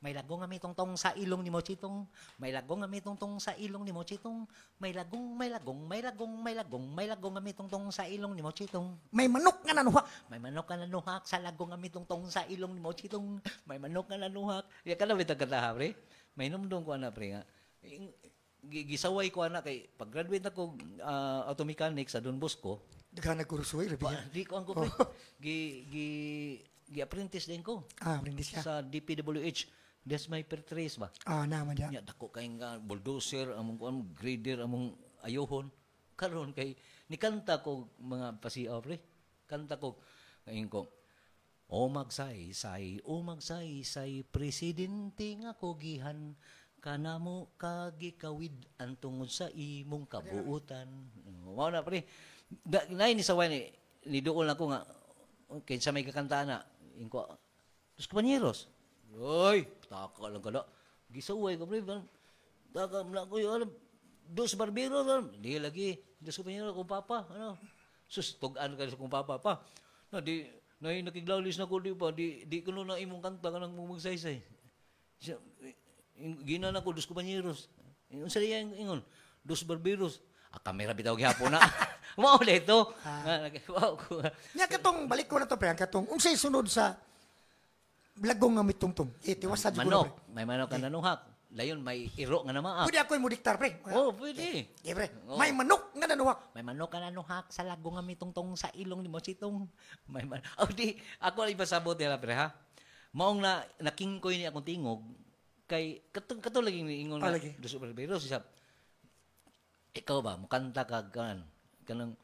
May lagong nga mitongtong sa ilong ni Mochitong. May lagong nga mitongtong sa ilong ni Mochitong. May lagong nga mitongtong sa ilong ni Mochitong. May manok nga nanuhak. May manok nga nanuhak sa lagong nga mitongtong sa ilong ni Mochitong. May manok nga nanuhak. Ya ka na bitag kataha, pre. May numdong ko na, pre nga. Gisaway ko na kay pag-graduate ako auto mechanic sa Don Bosco. Daghan nagkursuay, labi niya. Di ko ang ko, pre. Gi-apprentice din ko. Apprentice ka. Sa DPWH. That's my pertrace ba? Naman niya. Nya dako kay nga bulldozer among kuan grader among ayohon. Karon kay nikanta ko mga pasiaw, pre. Kanta ko ngayon ko. O magsaysay, presidente nga kogihan, kanamo kagikawid ang tungod sa imong kabuutan. Mao na, pre. Nay ni saway ni duol ako nga kay sa may kakanta na ingko. Dos compañeros. Oy, taka lang kada. Gisaway ko, pre. Taka na ko yung dos barbero. Di lagi. Dos compañeros kong papa. Sus, tugaan ka sa kong papa pa. Nakiglawlis na ko, di pa. Di ko na imong kanta ka nang magsaysay. Gina na ko, dos compañeros. Yung sariya ingon, dos barberos. Kamera bitaw gihapon na. Mao dito. Nya katong balik ko na to, pre. Ang katong unsay sunod sa lagong nga mitungtong. Tiwasad ko, pre. May manok ka nanuhak. Dayon may iro nga naman. Pwede ako yung mudiktar, pre. Pwede. Pre. May manok nga nanuhak. May manok nga nanuhak sa lagong nga mitongtong sa ilong ni Mochitong. May manok. Ako ay pasabot nila, pre, ha? Maong nakingkoy ni akong tingog, kay, kato lagi ni ingon nga, dos barberos, siya, ikaw ba, mukanta ka, kanang,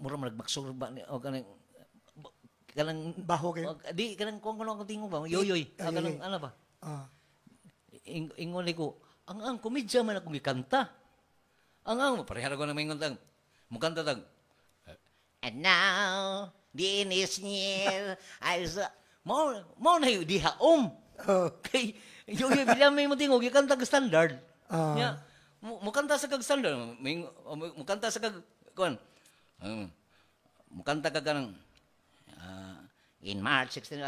mura magsurba, o kanang baho kayo. Di kanang kung akong tingog ba, yoyoy, kanang, ano ba? Ingon ko, ang komedya man akong ikanta. Ang, parehara ko na may ingon tang, mukanta tang, and now, din is near, mo na yung dihaom. Kay, yung bilang may matingog, ikanta ka standard. Mukanta sa kag standard. Mukanta sa kag, kuan. Mukanta ka kanang, in March 16,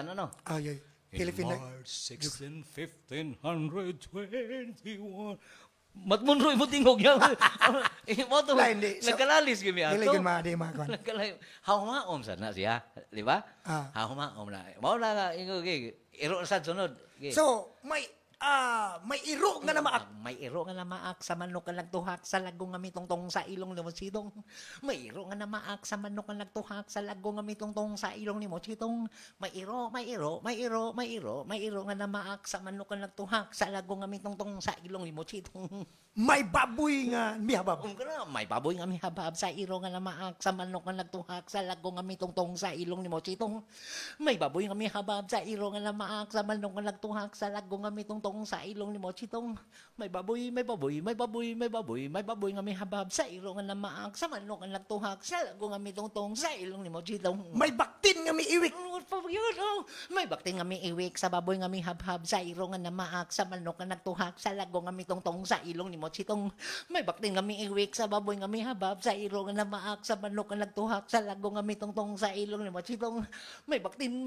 Philippine. In March 16, 1521. Matmunroy mo tingog yan. Mo to, nagkalalis gimi ato. Dili di mga Haumaom sa na siya, di ba? Haumaom na. Mao na nga, iro sa sunod. So, may iro nga na maak. May iro nga na maak sa manok nga nagtuhak sa lagong nga mitongtong sa ilong ni Mochitong. May iro nga na maak sa manok nga nagtuhak sa lagong nga mitongtong sa ilong ni Mochitong. May iro nga na maak sa manok nga nagtuhak sa lagong nga mitongtong sa ilong ni Mochitong. May baboy nga mihabab. May baboy nga mihabab sa iro nga na maak sa manok nga nagtuhak sa lagong nga mitongtong sa ilong ni Mochitong. May baboy nga mihabab sa iro nga na maak sa manok nga nagtuhak sa lagong nga mitongtong tungtong sa ilong nimo chitong may baboy nga may habab sa ilong nga namaak sa manok nga nagtuhak sa lago nga may tungtong sa ilong nimo chitong May baktin nga miiwik. may bakting nga may iwik sa baboy nga may habhab sa ilong nga namaak sa manok nga nagtuhak sa lago nga may tungtong sa ilong nimo chitong may bakting nga may iwik sa baboy nga may habab sa ilong nga namaak sa manok nga nagtuhak sa lago nga may tungtong sa ilong nimo chitong may baktin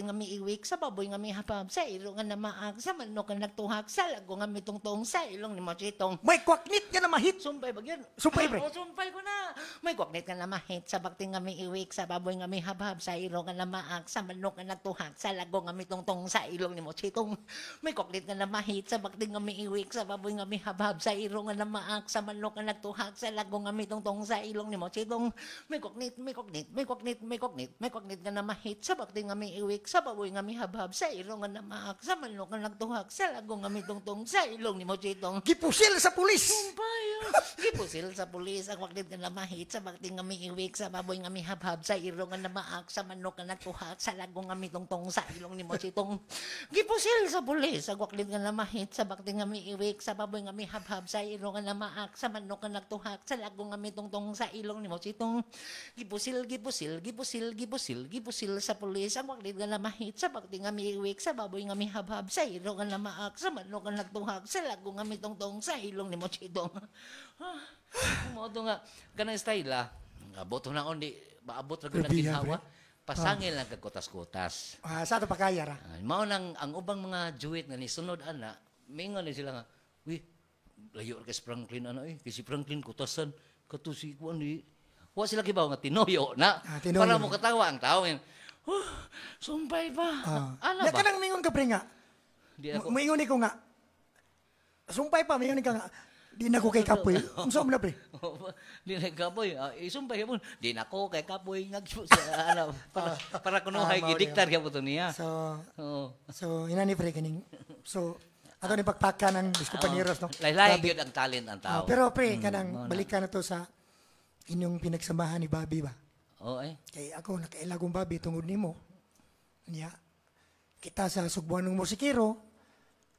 nga may iwik sa baboy nga may habab sa ilong nga namaak sa manok nga nagtuhak sa lago nga may tungtong sa ilong nimo chitong May kwaknit nga na mahit. sumpay ba yun? Sumpay, pre. Sumpay ko na. May kwaknit nga na mahit sa bakting nga may iwik sa baboy nga may habab sa ilong nga namaak sa manok nga nagtuhak sa lago nga may tungtong sa ilong nimo chitong may kwaknit nga na mahit sa bakting nga may iwik sa baboy nga may habab sa ilong nga namaak sa manok nga nagtuhak sa lago nga may tungtong sa ilong nimo chitong may kwaknit nga na mahit sa bakting nga may iwik sa baboy nga may habab sa ilong nga namaak sa manok nga nagtuhak sa lago nga may tungtong sa ilong nimo chitong Gipusil sa pulis. gipusil sa pulis ang waklit nga namahit sa bakting nga may iwik sa baboy nga may habhab sa ilong nga namaak sa manok nga nagtuhat sa lago nga may tungtong sa ilong nimo chitong gipusil sa pulis ang waklit nga namahit sa bakting nga may iwik sa baboy nga may habhab sa ilong nga namaak sa manok nga nagtuhat sa lago nga may tungtong sa ilong nimo chitong gipusil sa pulis ang waklit nga namahit sa bakting nga may iwik sa baboy nga may habhab sa ilong nga namaak sa manok nga nagtuhat sa lago nga may tungtong sa ilong nimo chitong mo to nga kanang style abot na on di maabot ra gyud ang Grabe, ginhawa pasangil lang kag kutas-kutas Sa ato pa kaya ra. mao nang ang ubang mga juwit nga ni sunod ana mingon ni sila nga wi layo ra kay si Franklin kay si Franklin kutasan kato si kuan di wa sila kibaw nga tinoyo na Tinoyo. para mo katawa ang tao sumpay pa ana Ya ba kanang mingon ka pre nga. di ako Moingon ko nga. Sumpay pa mingon ka nga. Di na ko kay kapoy. Unsa man na pre? di na kapoy isumpay mo di na ko kay kapoy ano para kunuhay mao gidiktar kay puto niya So oo ina ni pre kaning. So ato ni pagpaka ng dis compañeros no. laylay Bobby. gyud ang talent ang tao Pero pre kanang balikan na to sa inyong pinagsamahan ni Bobby ba? oo Kay ako nakailagong Bobby tungod nimo. Niya kita sa sugbuan ng musikero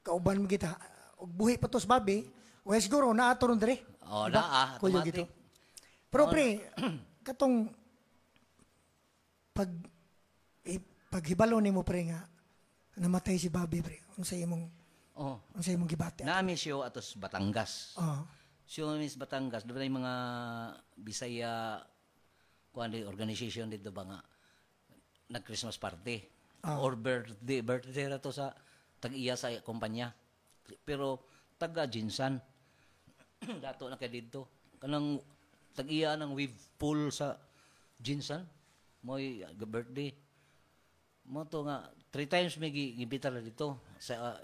kauban mo kita og buhi pa to sa Bobby. Well, siguro naato ron dire. oh Diba? na Kuyo automatic gito. Pero pre, katong paghibalo nimo pre nga namatay si Bobby pre. Unsa oh imong gibati? nami siyo atos Batangas Oh. siyo Miss Batangas doon ay mga Bisaya kuan di organization dito ba nga nag Christmas party or birthday ra to sa tag-iya sa kumpanya pero taga Jinsan dato na kay dito kanang tag-iya ng wave pool sa Jinsan mo'y birthday mo to nga 3 times may gibita na dito sa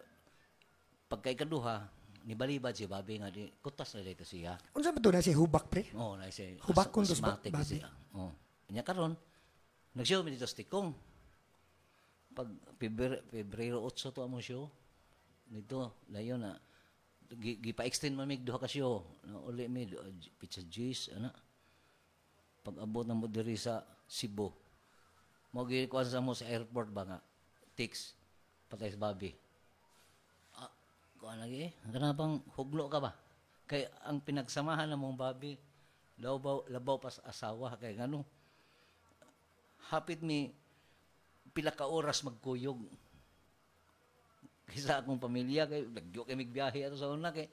pagkaikaduha ni balibad si Bobby nga di kutas na dito siya Unsa ba to na si Hubak pre? oh na siya Hubak kun to asthmatic Bobby. siya oh nya karon nag-show mi dito sa Tikong pag Pebrero 8 to amo show dito layo na gipa-extend man mig duha ka show na uli mi pizza juice ana pag abot na mo diri sa Cebu mo gikuan sa mo sa airport ba nga tix patay sa Bobby kuan lagi kanapang huglo ka ba kay ang pinagsamahan na mong Bobby labaw pa sa asawa kay ngano hapit mi pila ka oras magkuyog kaysa akong pamilya kay nagyo kay migbiyahe ato sa una kay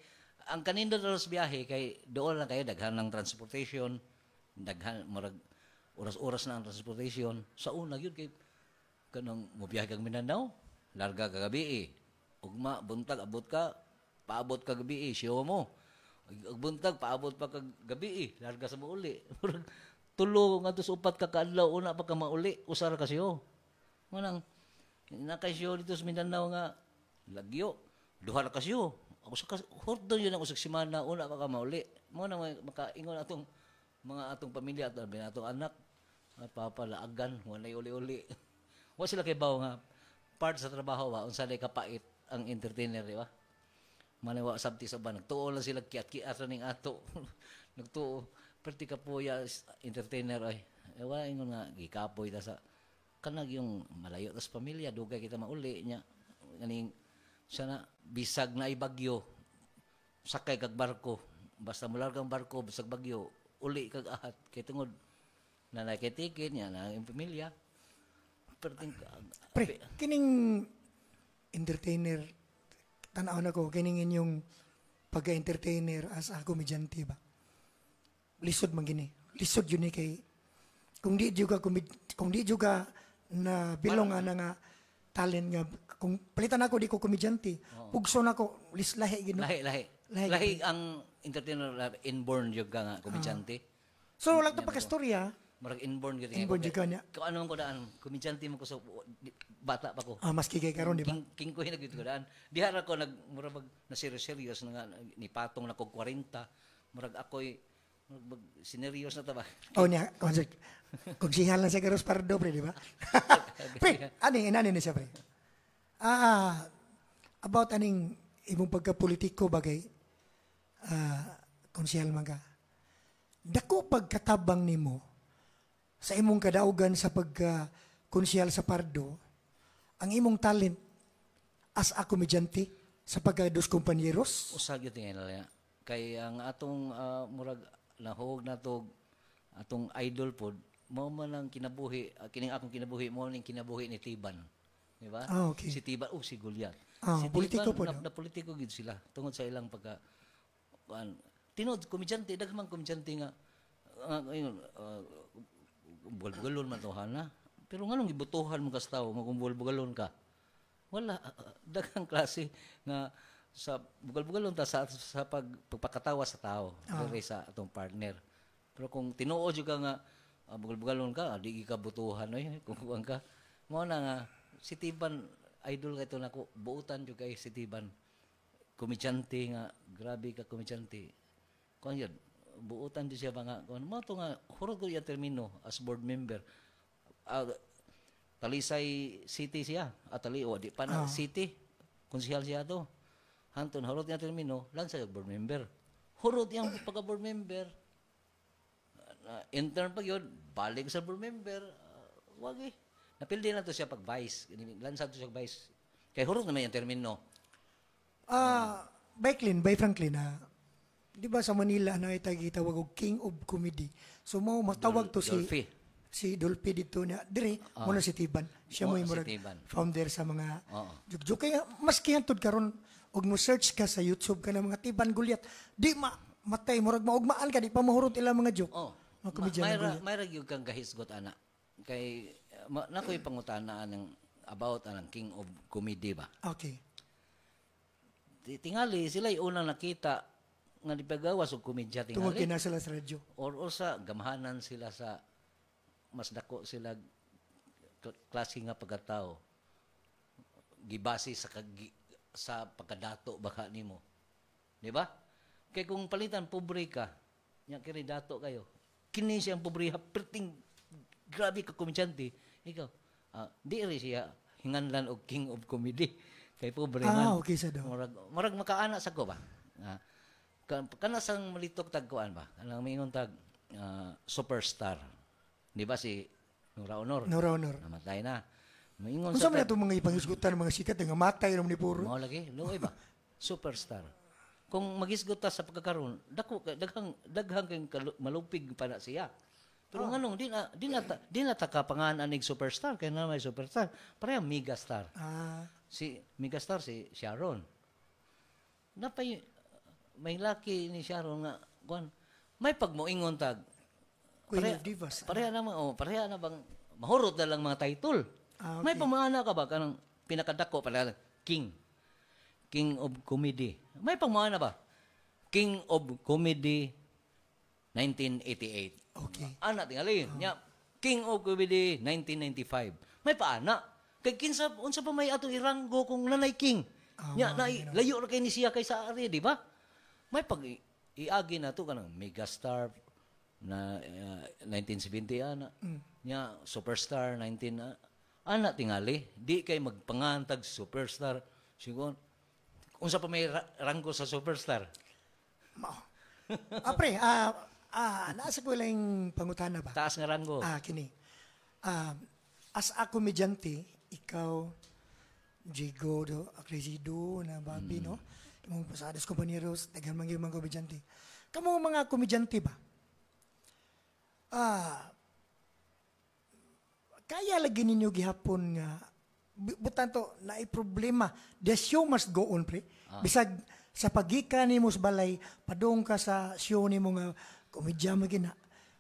ang kanindo sa biyahe kay doon lang kayo daghan ng transportation daghan murag oras-oras na ang transportation sa una gyud kay kanang mobiyahe kag Mindanao larga ka gabi ugma buntag abot ka paabot ka gabi siyo mo ug buntag paabot pa kag gabi larga sa mauli murag tulo nga sa upat ka kaadlaw una pa ka mauli usar ka siyo manang nakay siyo dito sa Mindanao nga lagyo duha ra kasyo ako sa hordo yun ang usag semana una pa ka mauli mo na makaingon atong mga atong pamilya atong anak papalaagan walay uli-uli wa sila kay bawo nga part sa trabaho ba unsa day kapait ang entertainer di ba maniwa sabti sa ba nagtuo lang sila kiat-kiat ra ning ato nagtuo perti ka po ya entertainer ay wala ingon nga gikapoy ta sa kanag yung malayo tas pamilya dugay kita mauli nya ganing sana bisag na ibagyo sakay kag barko basta mular kang barko bisag bagyo uli kag ahat kay tungod na nakitikin niya na yung pamilya perting Pre, kining entertainer, tanaw na ko, kining inyong pagka-entertainer as a komedyante ba? Lisod man gini. Lisod yun kay, kung di juga na bilong nga na nga talent nga, kung palitan ako di ko komedyante, pugso na ko, lahi gino. Lahi ang entertainer inborn jud ka nga komedyante. So, lang ito pagkastorya, Marag inborn gyud inborn jud ka niya. Kung ano ko daan, komedyante mo ko sa bata pa ko. Mas kikay karon di ba? King ko hinagid ko daan. Diha ra ko murag na serious na nga ni patong na kog 40. Murag ako'y sineryos na ta ba? Oh niya, kung siya lang sa Carlos Pardo, pre, di ba? Pre, aning ni siya, pre. About aning imong pagka-politiko bagay, konsyal man ka. Dako pagkatabang nimo sa imong kadaugan sa pagka-konsyal sa Pardo, ang imong talent as a komedyante sa pagka-dos kompanyeros? Usag yun tingin nila. Kay ang atong murag nahog na to, atong idol pod, mo man ang kinabuhi, kining akong kinabuhi, mo ning kinabuhi ni Tiban. Di ba? Okay. Si Tiban, si Goliath. Si politiko po na politiko gid sila tungod sa ilang pagka tinod komedyante daghan komedyante nga bugal-bugalon man tohana pero nganong gibutuhan mo kas tawo magbugal-bugalon ka wala daghang klase nga sa bugal-bugalon ta sa pagpakatawa sa tao diri sa atong partner pero kung tinuod jud ka nga bugal-bugalon ka di ka butuhan oy kung kuan ka mo na nga si Tiban idol kay to nako buutan jud kay si Tiban komedyante nga grabe ka komedyante kuan yun buutan di siya mga kuan mo to nga hurot ko yung termino as board member Talisay City siya at di pa na city konsehal siya to hanton hurot yung termino lang sa board member hurot yung pagka board member intern pag yun balik sa board member wag napildi na to siya pag vice lansad to siya vice kay hurot naman yung termino By Franklin, di ba sa Manila na itagitawag og King of Comedy. So mo matawag to Dolphy. si Dolphy dito niya. Dire mo na si Tiban. Siya mo yung founder sa mga jug kaya maski hantod karon og mo search ka sa YouTube ka ng mga Tiban Goliath. Di matay murag maugmaan ka di pa mahurot ila mga joke. Mga komedyan may ragyog kang gahisgot ana. Kay nakoy pangutana ng about anang King of Comedy ba. Okay. Tingali sila yung unang nakita nga dipagawas og komedya tingali. Tungod kina sila sa radyo. Or sa gamahanan sila sa mas dako sila klase nga pagkatao. Gibase sa pagkadato baka nimo. Di ba? Kay kung palitan pobre ka, nya kini dato kayo. Kini siyang pobreha perting grabe ka komedyante. Ikaw, di rin siya hinganlan og King of Comedy. Kay pobre man. Okay sa daw. Murag makaana sa ko ba? Kana sang malitok tagkuan ba? Kanang mingon tag superstar. Di ba si Nora Honor? Namatay na. Mingon sa man itong mga ipangisgutan mga sikat nga matay ram ni puro. Mao lagi, luoy ba? Superstar. Kung magisgot ta sa pagkakaroon, daghang kay malupig pa na siya. Pero nganong di na ta kapanganan nig superstar kay na may superstar. Pareha megastar. Si megastar si Sharon. Napay may laki ni Sharon nga kuan may pagmoingon tag Queen of Divas. Pareha na bang mahurot na lang mga title. Okay. May pamana ka ba kanang pinakadako pala King of Comedy. May pamana ba? King of Comedy 1988. Okay. Ana tingali nya King of Comedy 1995. May paana. Kay kinsa unsa pa may ato iranggo kung nanay king. Nya layo ra kay ni siya kay sa ari, di ba? May pag iagi na to kanang megastar na 1970 ana. Nya superstar 19 ana tingali. Di kay magpangantag superstar. Sigon unsa pa may ranggo sa superstar? Pre, nasa ko lang pangutana ba? Taas nga ranggo. Kini. As a komedyante, ikaw Jigo, do, Akresido, na Bobby, no? Imong pasadas compañeros, daghan man gyud mga komedyante. Kamo mga komedyante ba? Kaya lagi ninyo gihapon nga butan to na problema. The show must go on, pre. Bisag sa pagikan nimo sa balay, padung ka sa show nimo nga komedya magina.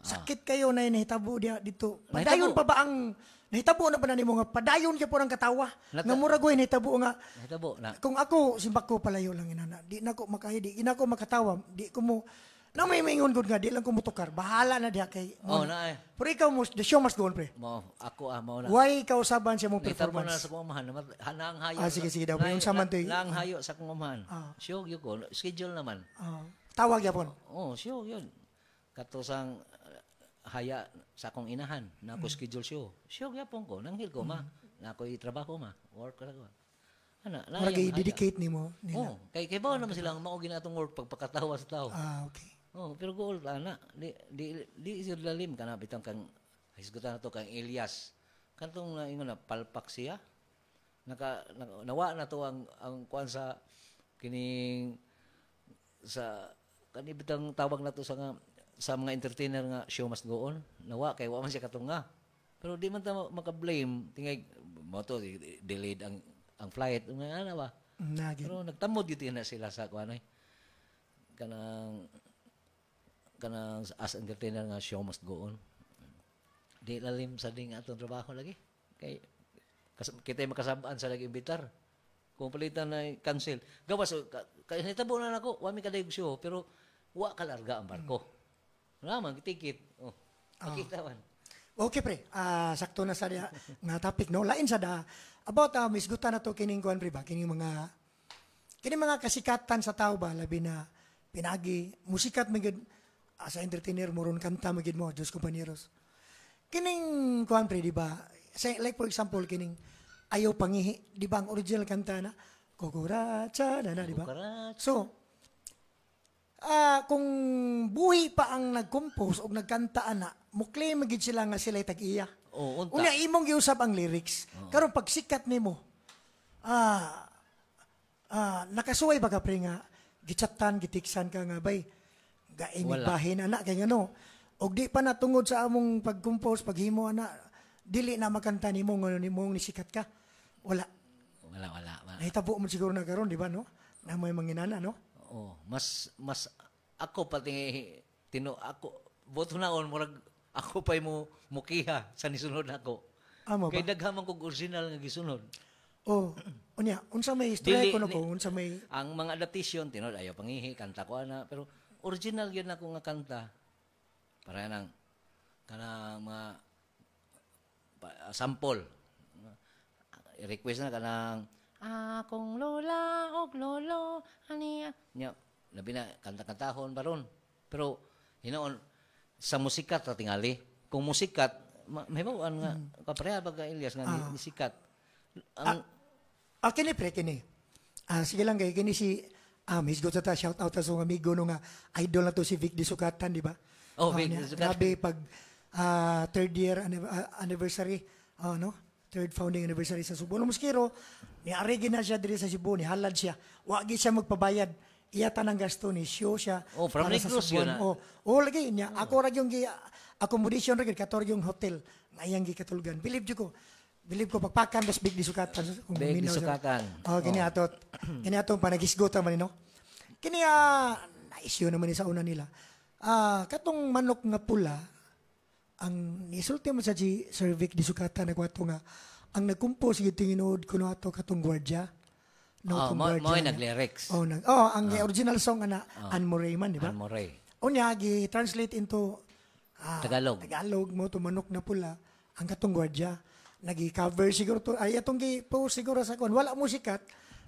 Sakit kayo na nahitabo dia dito. Padayon pa ba ang nahitabo na ba na nimo nga padayon ka po ng katawa? Nga murag oy nahitabo nga. Nahitabo na. Kung ako simbak ko palayo lang inana. Di na ko makahidi, di na ko makatawa. Di ko mo na may maingon gud nga di lang ko mutukar. Bahala na diha kay. Na Pero ikaw mo the show must go on, pre. Ako mao na. Why ikaw usaban sa mong Nahitabo na performance? sa kong amahan. Hanang hayo. Sige daw. Yung saman to. Lang hayo sa kong amahan. Show yun ko. Schedule naman. Tawag yapon. Show yun. Katosang haya sa akong inahan na ako schedule show. Show yapon ko. Nanghil ko ma. Na ako'y trabaho ma. Work ko lang. Maragay i-dedicate nimo nila. Kay bawa naman silang mao ginatong work pagpakatawa sa tao. Okay. Pero goal ana di isir lalim kana bitang kang hisgutan nato kang Elias. Kantong na ingon na palpak siya. Nawa na to ang kuan sa kining sa kani bitang tawag nato sa mga entertainer nga show must go on. Nawa kay wa man siya katunga. Pero di man ta maka-blame tingay mo to delayed ang flight ana ba. Pero nagtamod gyud na sila sa kuan kanang as entertainer nga show must go on. Di lalim sa ding atong trabaho lagi. Kay kita makasabaan sa lagi imbitar. Kung palitan na cancel. Gawas kay hitabo na nako, wa mi kaday show pero wa ka larga ang barko. Naman ticket. Makita man. Okay, pre. Sakto na sa nga topic, no? Lain sa da about misgutan na to kining kuan, pre ba? Kining mga kasikatan sa tao ba labi na pinagi musikat magid sa entertainer mo ron kanta magid mo Diyos compañeros. Kining kuan, pre, di ba? Say, like for example kining Ayaw Pangihi, di ba ang original kanta na Kukuracha na di ba? So kung buhi pa ang nag-compose o nagkanta na, mukli magid sila nga sila tag-iya. Una imong giusap ang lyrics. Karon pag sikat nimo, nakasuway ba ka, pre, nga gichatan, gitiksan ka nga bay, gainibahin anak kay ngano. Og di pa natungod sa among pag-compose, paghimo ana, dili na makanta nimo ngano nimong nisikat ka. Wala. Nahitabo mo siguro na karon, di ba, no? Na may manginana, no? Mas ako pati ako boto naon murag ako pay mo mukiha sa nisunod nako. Kay daghaman kog original nga gisunod. Unya, unsa may istorya ko unsa may ang mga adaptation tinod Ayaw Pangihi kanta ko ana pero original gyud nako nga kanta. Para nang kanang mga sample. I-request na kanang akong lola og lolo aniya. Nya, labi na kanta-kantahon baron. Pero hinoon sa musikat ta tingali. Kung musikat mahibawan nga kapareha ba ka Elias nga musikat. Ang kini, pre, kini. Sige lang kay kini si misgot sa ta shout out sa amigo no nga idol na to si Vic Disukatan, di ba? Vic Disukatan. Grabe pag third year anniversary, no? Third founding anniversary sa Subo. Muskiro, ni-arigi na siya diri sa Cebu, ni halad siya. Wagi siya magpabayad. Iyata ng gasto ni show siya. From Negros yun na. Lagi niya. Ako ra yung accommodation ra kator yung hotel. Ngayang gikatulugan. Believe ko pagpakan dos Big Disukatan. Big Disukatan. Kini ato panagisgota man no. Kini na-issue naman ni sa una nila. Katong manok nga pula, ang isulti mo sa Sir Vic Disukatan na kwato nga ang nagkumpos yung tinginood ko na ato katong gwardya. Mo nag-lyrics. Ang original song na Ann Moray man, di ba? Ann Moray. Unya gi-translate into Tagalog. Tagalog mo to manok na pula ang katong gwardya. Nagi-cover siguro to ay atong gi-post siguro sa kon wala mo sikat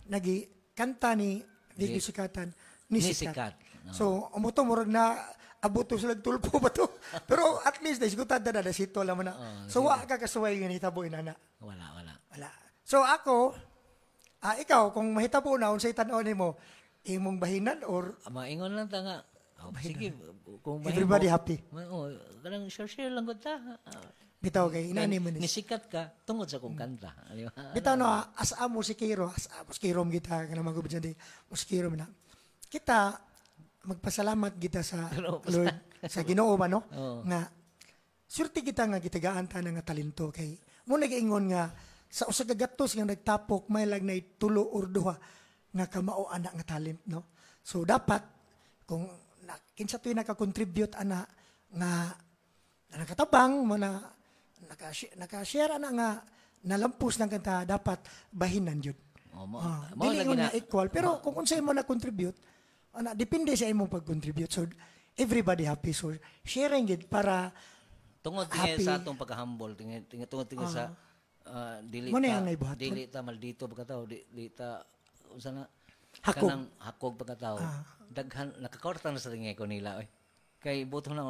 nagi-kanta ni Vic Disukatan ni sikat. So umuto murag na abuto sila tulpo ba to? Pero at least naisgutan na sito alam mo na. So wa ka kasuway nga hitabo inana. Wala. So ako, ikaw kung mahitabo na unsay tan-aw nimo, imong bahinan or maingon lang ta nga. Sige, kung everybody happy. Kanang share lang gud ta. Bitaw kay inani mo ni. Nisikat ka tungod sa kong kanta. Di ba? Bitaw no, asa mo si Kiro, asa mo si Kiro kita kana magubad sa di. Mo si Kiro na. Kita magpasalamat kita sa Lord, sa Ginoo ba no? Nga surti kita nga gitagaan ta nga talento kay mo nag-ingon nga sa usa ka gatos nga nagtapok may lag na tulo or duha nga kamao ana nga talent no. So dapat kung kinsa toy naka-contribute ana nga nakatabang mo na naka-share ana nga nalampos ng kanta dapat bahinan jud. Dili nga equal pero kung unsay mo na-contribute ana depende sa imong pag-contribute. So everybody happy so sharing it para tungod happy. sa atong pagka-humble tungod sa dili ta maldito pagkatao dili ta usa na Hakog. kanang hakog pagkatao daghan nakakorta na sa tingin ko nila kay buto na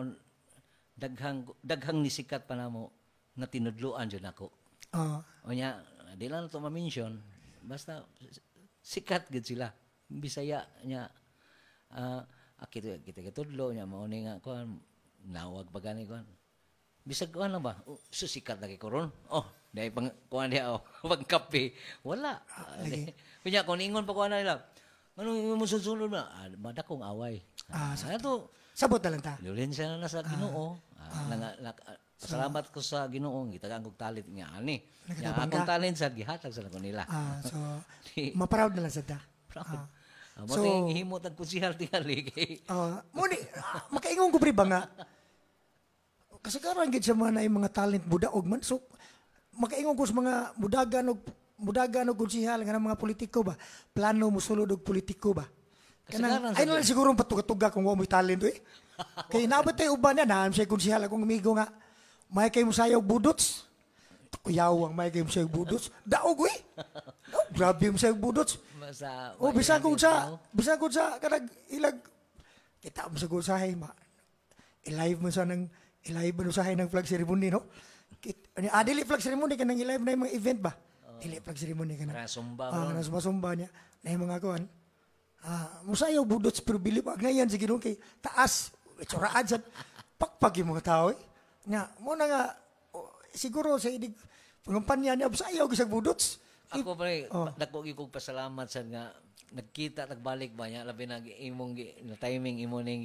daghang nisikat pa namo nga tinudloan jud nako unya di lang to ma-mention basta sikat gid sila Bisaya nya kita tudlo nya mao ni nga kuan nawag pa gani kuan bisag kuan lang ba susikat lagi koron dai pang kuan dia pagkape wala kunya kun ingon pa kuan nila anong mo susulod na madakong away ato sabot na lang ta. Lulensya na sa Ginoo. Salamat ko sa Ginoo gitagaan kog talent nga ani. Ya akong talent sa gihatag sa ko nila. So ma-proud na lang sa ta. So himo tag konsihal tingali kay. Mo ni makaingon ko pre ba nga kasagaran gid sa mga talent budaog man so makaingon ko sa mga mudagan og konsihal nga mga politiko ba plano mo sulod og politiko ba kanang ay na lang siguro patuga-tuga kung mo talent kay naabot tayo uban na naam siya konsihal akong amigo nga may kay mo sayaw budots kuyaw ang may kay mo sayaw budots daog grabe mo sayaw budots bisa ko sa kanang ilag kita mo sa gusahay i-live mo sa ng flag ceremony no dili flag ceremony kanang i-live na yung mga event ba dili flag ceremony kanang sumba niya na yung mga kuan musayaw budots pero bilib agnayan sa Ginoo kay taas itsuraan sa pakpag yung mga tao nga mo na nga siguro sa idig pangampanya niya musayaw gisag budots ako pre dako gyud kog pasalamat sa nga nagkita nagbalik ba niya labi na imong na timing imo ning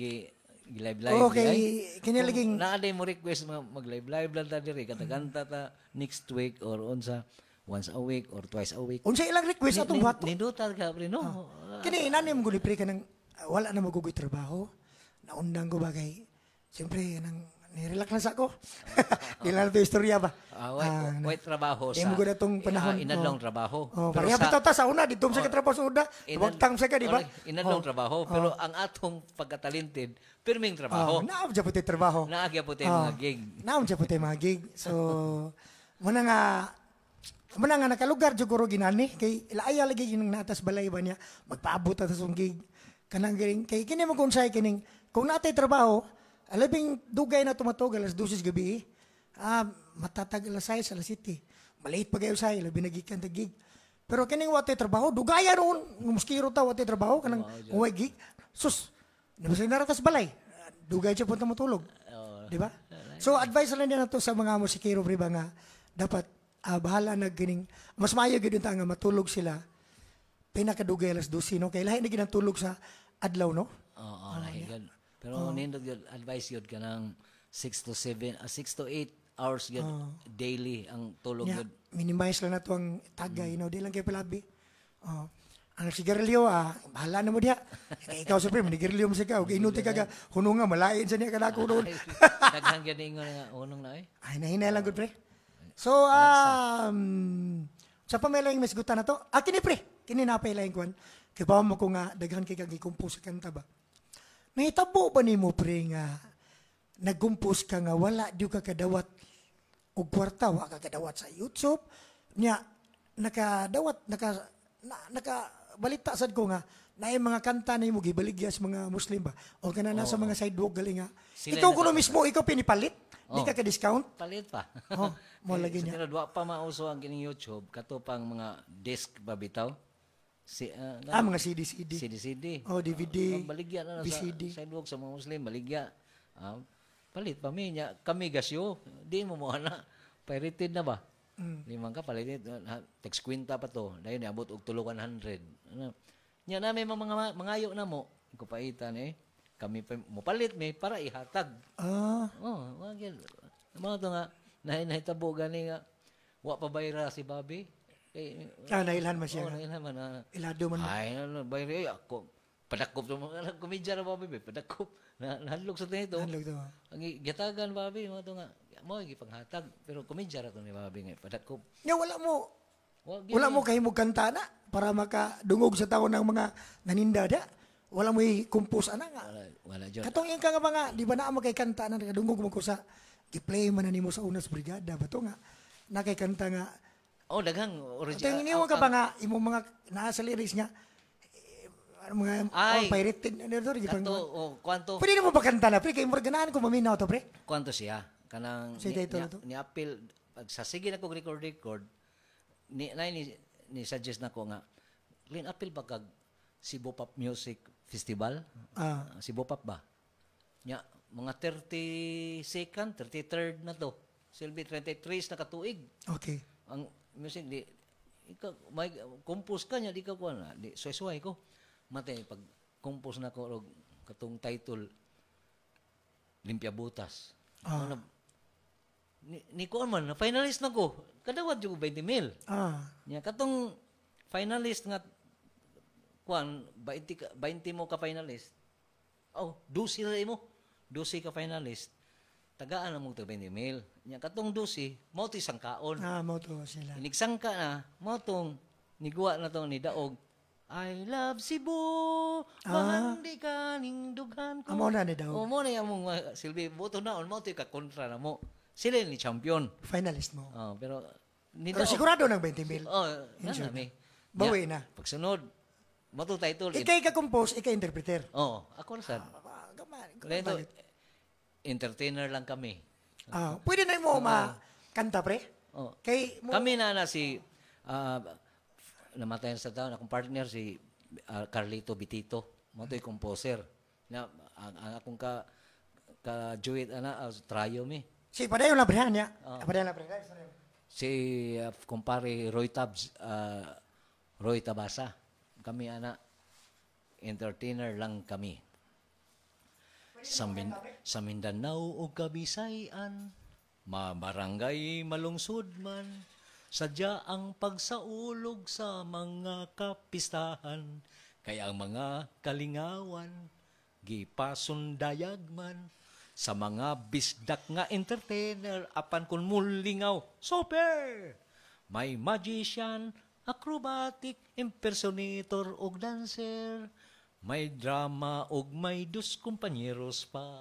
live okay kini laging naaday mo request mag live lang ta diri kanta ta next week or unsa once a week or twice a week. Unsa ilang request atong wato? Nindutan ka pre no. Kini inanim ko ni pre kanang wala na magugoy trabaho. Naundang ko bagay. Siyempre nang ni-relax na sa ako. Di lang ito istorya ba? Wait trabaho sa. Imo ko na tong panahon. Inadlong trabaho. Pareha bitaw ta sa una dito sa katrabaho sa una. Wagtang sa ka di ba? Inadlong trabaho pero ang atong pagka-talented pirming trabaho. Naam ja puti trabaho. Naagya puti mga gig. Naam ja puti mga gig. So muna nga nakalugar juguro ginani kay ilaaya lagi ginang natas balay ba niya magpaabot ta sa gig kanang giring kay kini mo kung say kining kung natay trabaho alabing dugay na tumatog alas 12 gabi matatag alas 6 alas 7 maliit pa gayo say labi nagikan ta gig pero kining watay trabaho dugaya ron muskiro ta watay trabaho kanang uway gig sus nabasay naratas balay dugay siya punta matulog di ba so advice lang din nato sa mga musikero pre ba nga dapat bahala na gining mas maayo gid nga matulog sila pinakadugay alas 12 no kay lahi na gid tulog sa adlaw no lahi gid pero nindot gyud advice gyud kanang 6 to 8 hours gyud daily ang tulog gyud minimize lang nato ang tagay no di lang kay palabi ang sigarilyo bahala na mo diha ikaw siyempre manigarilyo mo siya og inuti ka hununga malain sa niya kanako noon daghan gyud ingon nga hunong na ay nahinay lang gud pre. So, sa pamilayang masgutan na to, kini pre, kini napailayang kuhan, kaya ba mo ko nga, daghan kay kag-compose sa kanta ba? Nahitabo ba ni mo pre nga, nag-compose ka nga, wala di ka kadawat o kwarta, wala ka kadawat sa YouTube, niya, nakabalita sad ko nga, na yung mga kanta na mo gibaligyas mga Muslim ba? O ka na nasa mga sidewalk galing nga. Ikaw kuno mismo, ikaw pinipalit? Di ka ka-discount? Palit pa. Mo lagi niya. Pero pa mauso ang kining YouTube, kato pang mga disc ba bitaw? Mga CD. CD. DVD. Baligya na VCD. Sa sidewalk sa mga Muslim, baligya. Palit pa minya, kami gasyo, di mo mo ana. pirated na ba? Limang ka palitit, text kwinta pa to. Dahil niabot og tulo 100. Ano? Nya na may mangayo na mo, kupaitan kami pa mo palit may para ihatag. Wag yan. Mga to nga nahitabo gani nga wa pa bayra si Bobby. Nailhan man siya. Nailhan man. Ilado man. Ay, bayra ako. Padakop to mga komedya na Bobby, padakop. Nahadlok sa tinito. Nahadlok to. Ang gitagan Bobby, mga to nga mo gipanghatag pero komedya ra to ni Bobby nga padakop. Nga wala mo kahimog kanta na para makadungog sa taon ng mga nanindada. Wala mo i-compose ana nga. Wala jud. Katong yung ka nga mga, di ba na mo kay kanta na nakadungog mo ko sa i-play man na nimo sa unas brigada ba to nga nakay kanta nga. Daghang Ito original. iniwan ka ba nga imo mga naa sa lyrics nga mga pirated ano to Kwanto pwede mo ba kanta na pre kay mo ganahan ko maminaw to pre. kwanto siya kanang ni appeal pag sa sige na ko record ni suggest na ko nga Lin appeal ba kag Cebu Pop Music Festival Cebu Pop ba nya mga 32nd 33rd na to silbi 33 na katuig okay ang music di ikaw may compose ka nya di ka kuan di suway ko matay pag compose na ko og katong title Limpia Butas ni kuan man na finalist na ko kadawat jud 20,000 nya katong finalist nga kuan 20 mo ka finalist 12 ra mo 12 ka finalist tagaan na mo 20,000 nya katong 12 mo ti sangkaon mo to sila inigsangka na mo tong niguwa na tong ni daog I love Cebu mahandi ka ning dughan ko amo na ni daog mo na among silbi buto naon mo ti ka kontra na mo sila ni champion finalist mo pero sigurado ng 20,000 nami bawi na pagsunod mo to title ikay ka compose ikay interpreter ako na sad entertainer lang kami pwede na mo kanta pre kay kami na si namatay na sa taon akong partner si Carlito Bitito mo to'y composer na ang akong ka-duet trio mi si padayon lang pre niya padayon lang pre si kumpare Roy Tabasa kami entertainer lang kami sa Mindanao o Kabisayan mabarangay malungsod man sadya ang pagsaulog sa mga kapistahan kaya ang mga kalingawan gipasundayag man sa mga bisdak nga entertainer apan kun mulingaw super may magician acrobatic impersonator og dancer may drama og may dos kumpanyeros pa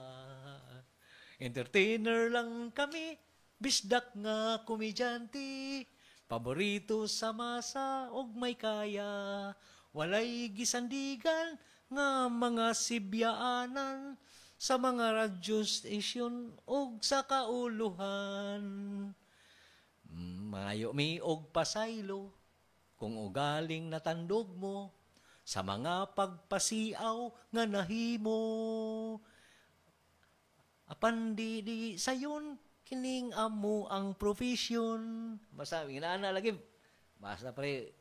entertainer lang kami bisdak nga komedyante paborito sa masa og may kaya walay gisandigan nga mga sibyaanan sa mga radyo station og sa kauluhan mayo mi og pasaylo kung ugaling natandog mo sa mga pagpasiaw nga nahimo apan di sayon kining amo ang profession. Basta, inaana lagi. Basta pre,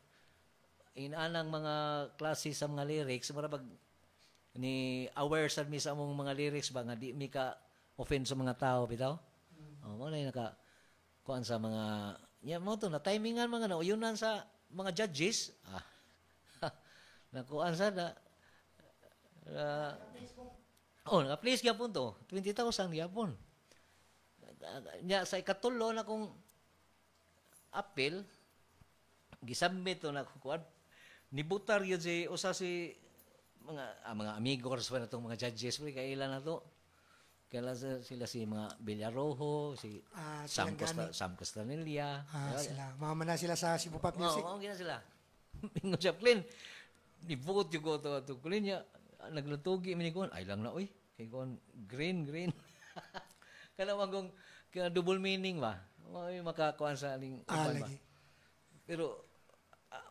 inaanang mga klase sa mga lyrics, para pag ni aware sa mi sa among mga lyrics ba, nga di mi ka offend sa mga tao, bitaw? Mo na yung kuan sa mga, mo to, na timingan mga nauyunan sa mga judges. Nakuan sa na-please gyapon to, 20,000 gyapon. Sa ikatulo na kong appeal gisubmit to na kuan nibutar yun si usa si mga amigo ko sa natong mga judges kay ilan na to kaya sila si mga Villarojo si Sam Castanilla sila mama na sila sa Cebu Pop Music gina sila ingon siya Plin nibuot yung ko to kulin niya naglutugi mi ko ay lang na oy kay kon green kana magong double meaning ba? May makakuan sa aling uban ba? Pero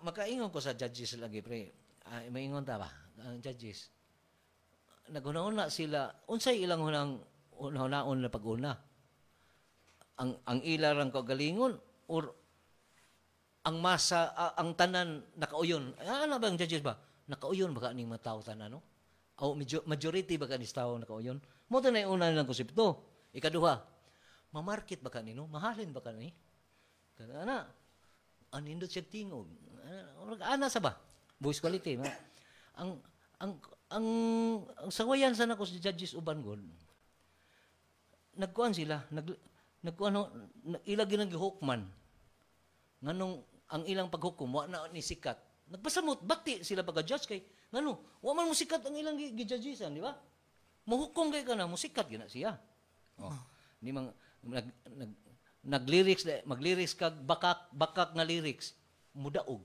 makaingon ko sa judges lagi pre. Maingon ta ba? Ang judges. Naguna-una sila unsay ilang hunang una na pag-una. ang ilarang kagalingon or ang masa ang tanan nakauyon. Ano ba ang judges ba? Nakauyon ba kaning mga tao tanan no? O majority ba kanis tao nakauyon? Mo to na yung una nilang konsepto. Ikaduha, mamarket ba kanino? Mahalin ba kani? Kana anindot siya tingog. Ana sa ba? Voice quality. Ang ang ang sawayan sa nako si judges uban god. Nagkuan sila, nagkuano ilag ginang gihukman. Nganong ang ilang paghukom wa na ni sikat. Nagpasamot bati sila pagka-judge kay ngano, wa man mo sikat ang ilang gi-judgesan, di ba? Muhukom kay kana mo sikat gina siya. Oh. Ni mang nag-lyrics mag-lyrics kag bakak nga lyrics mudaog.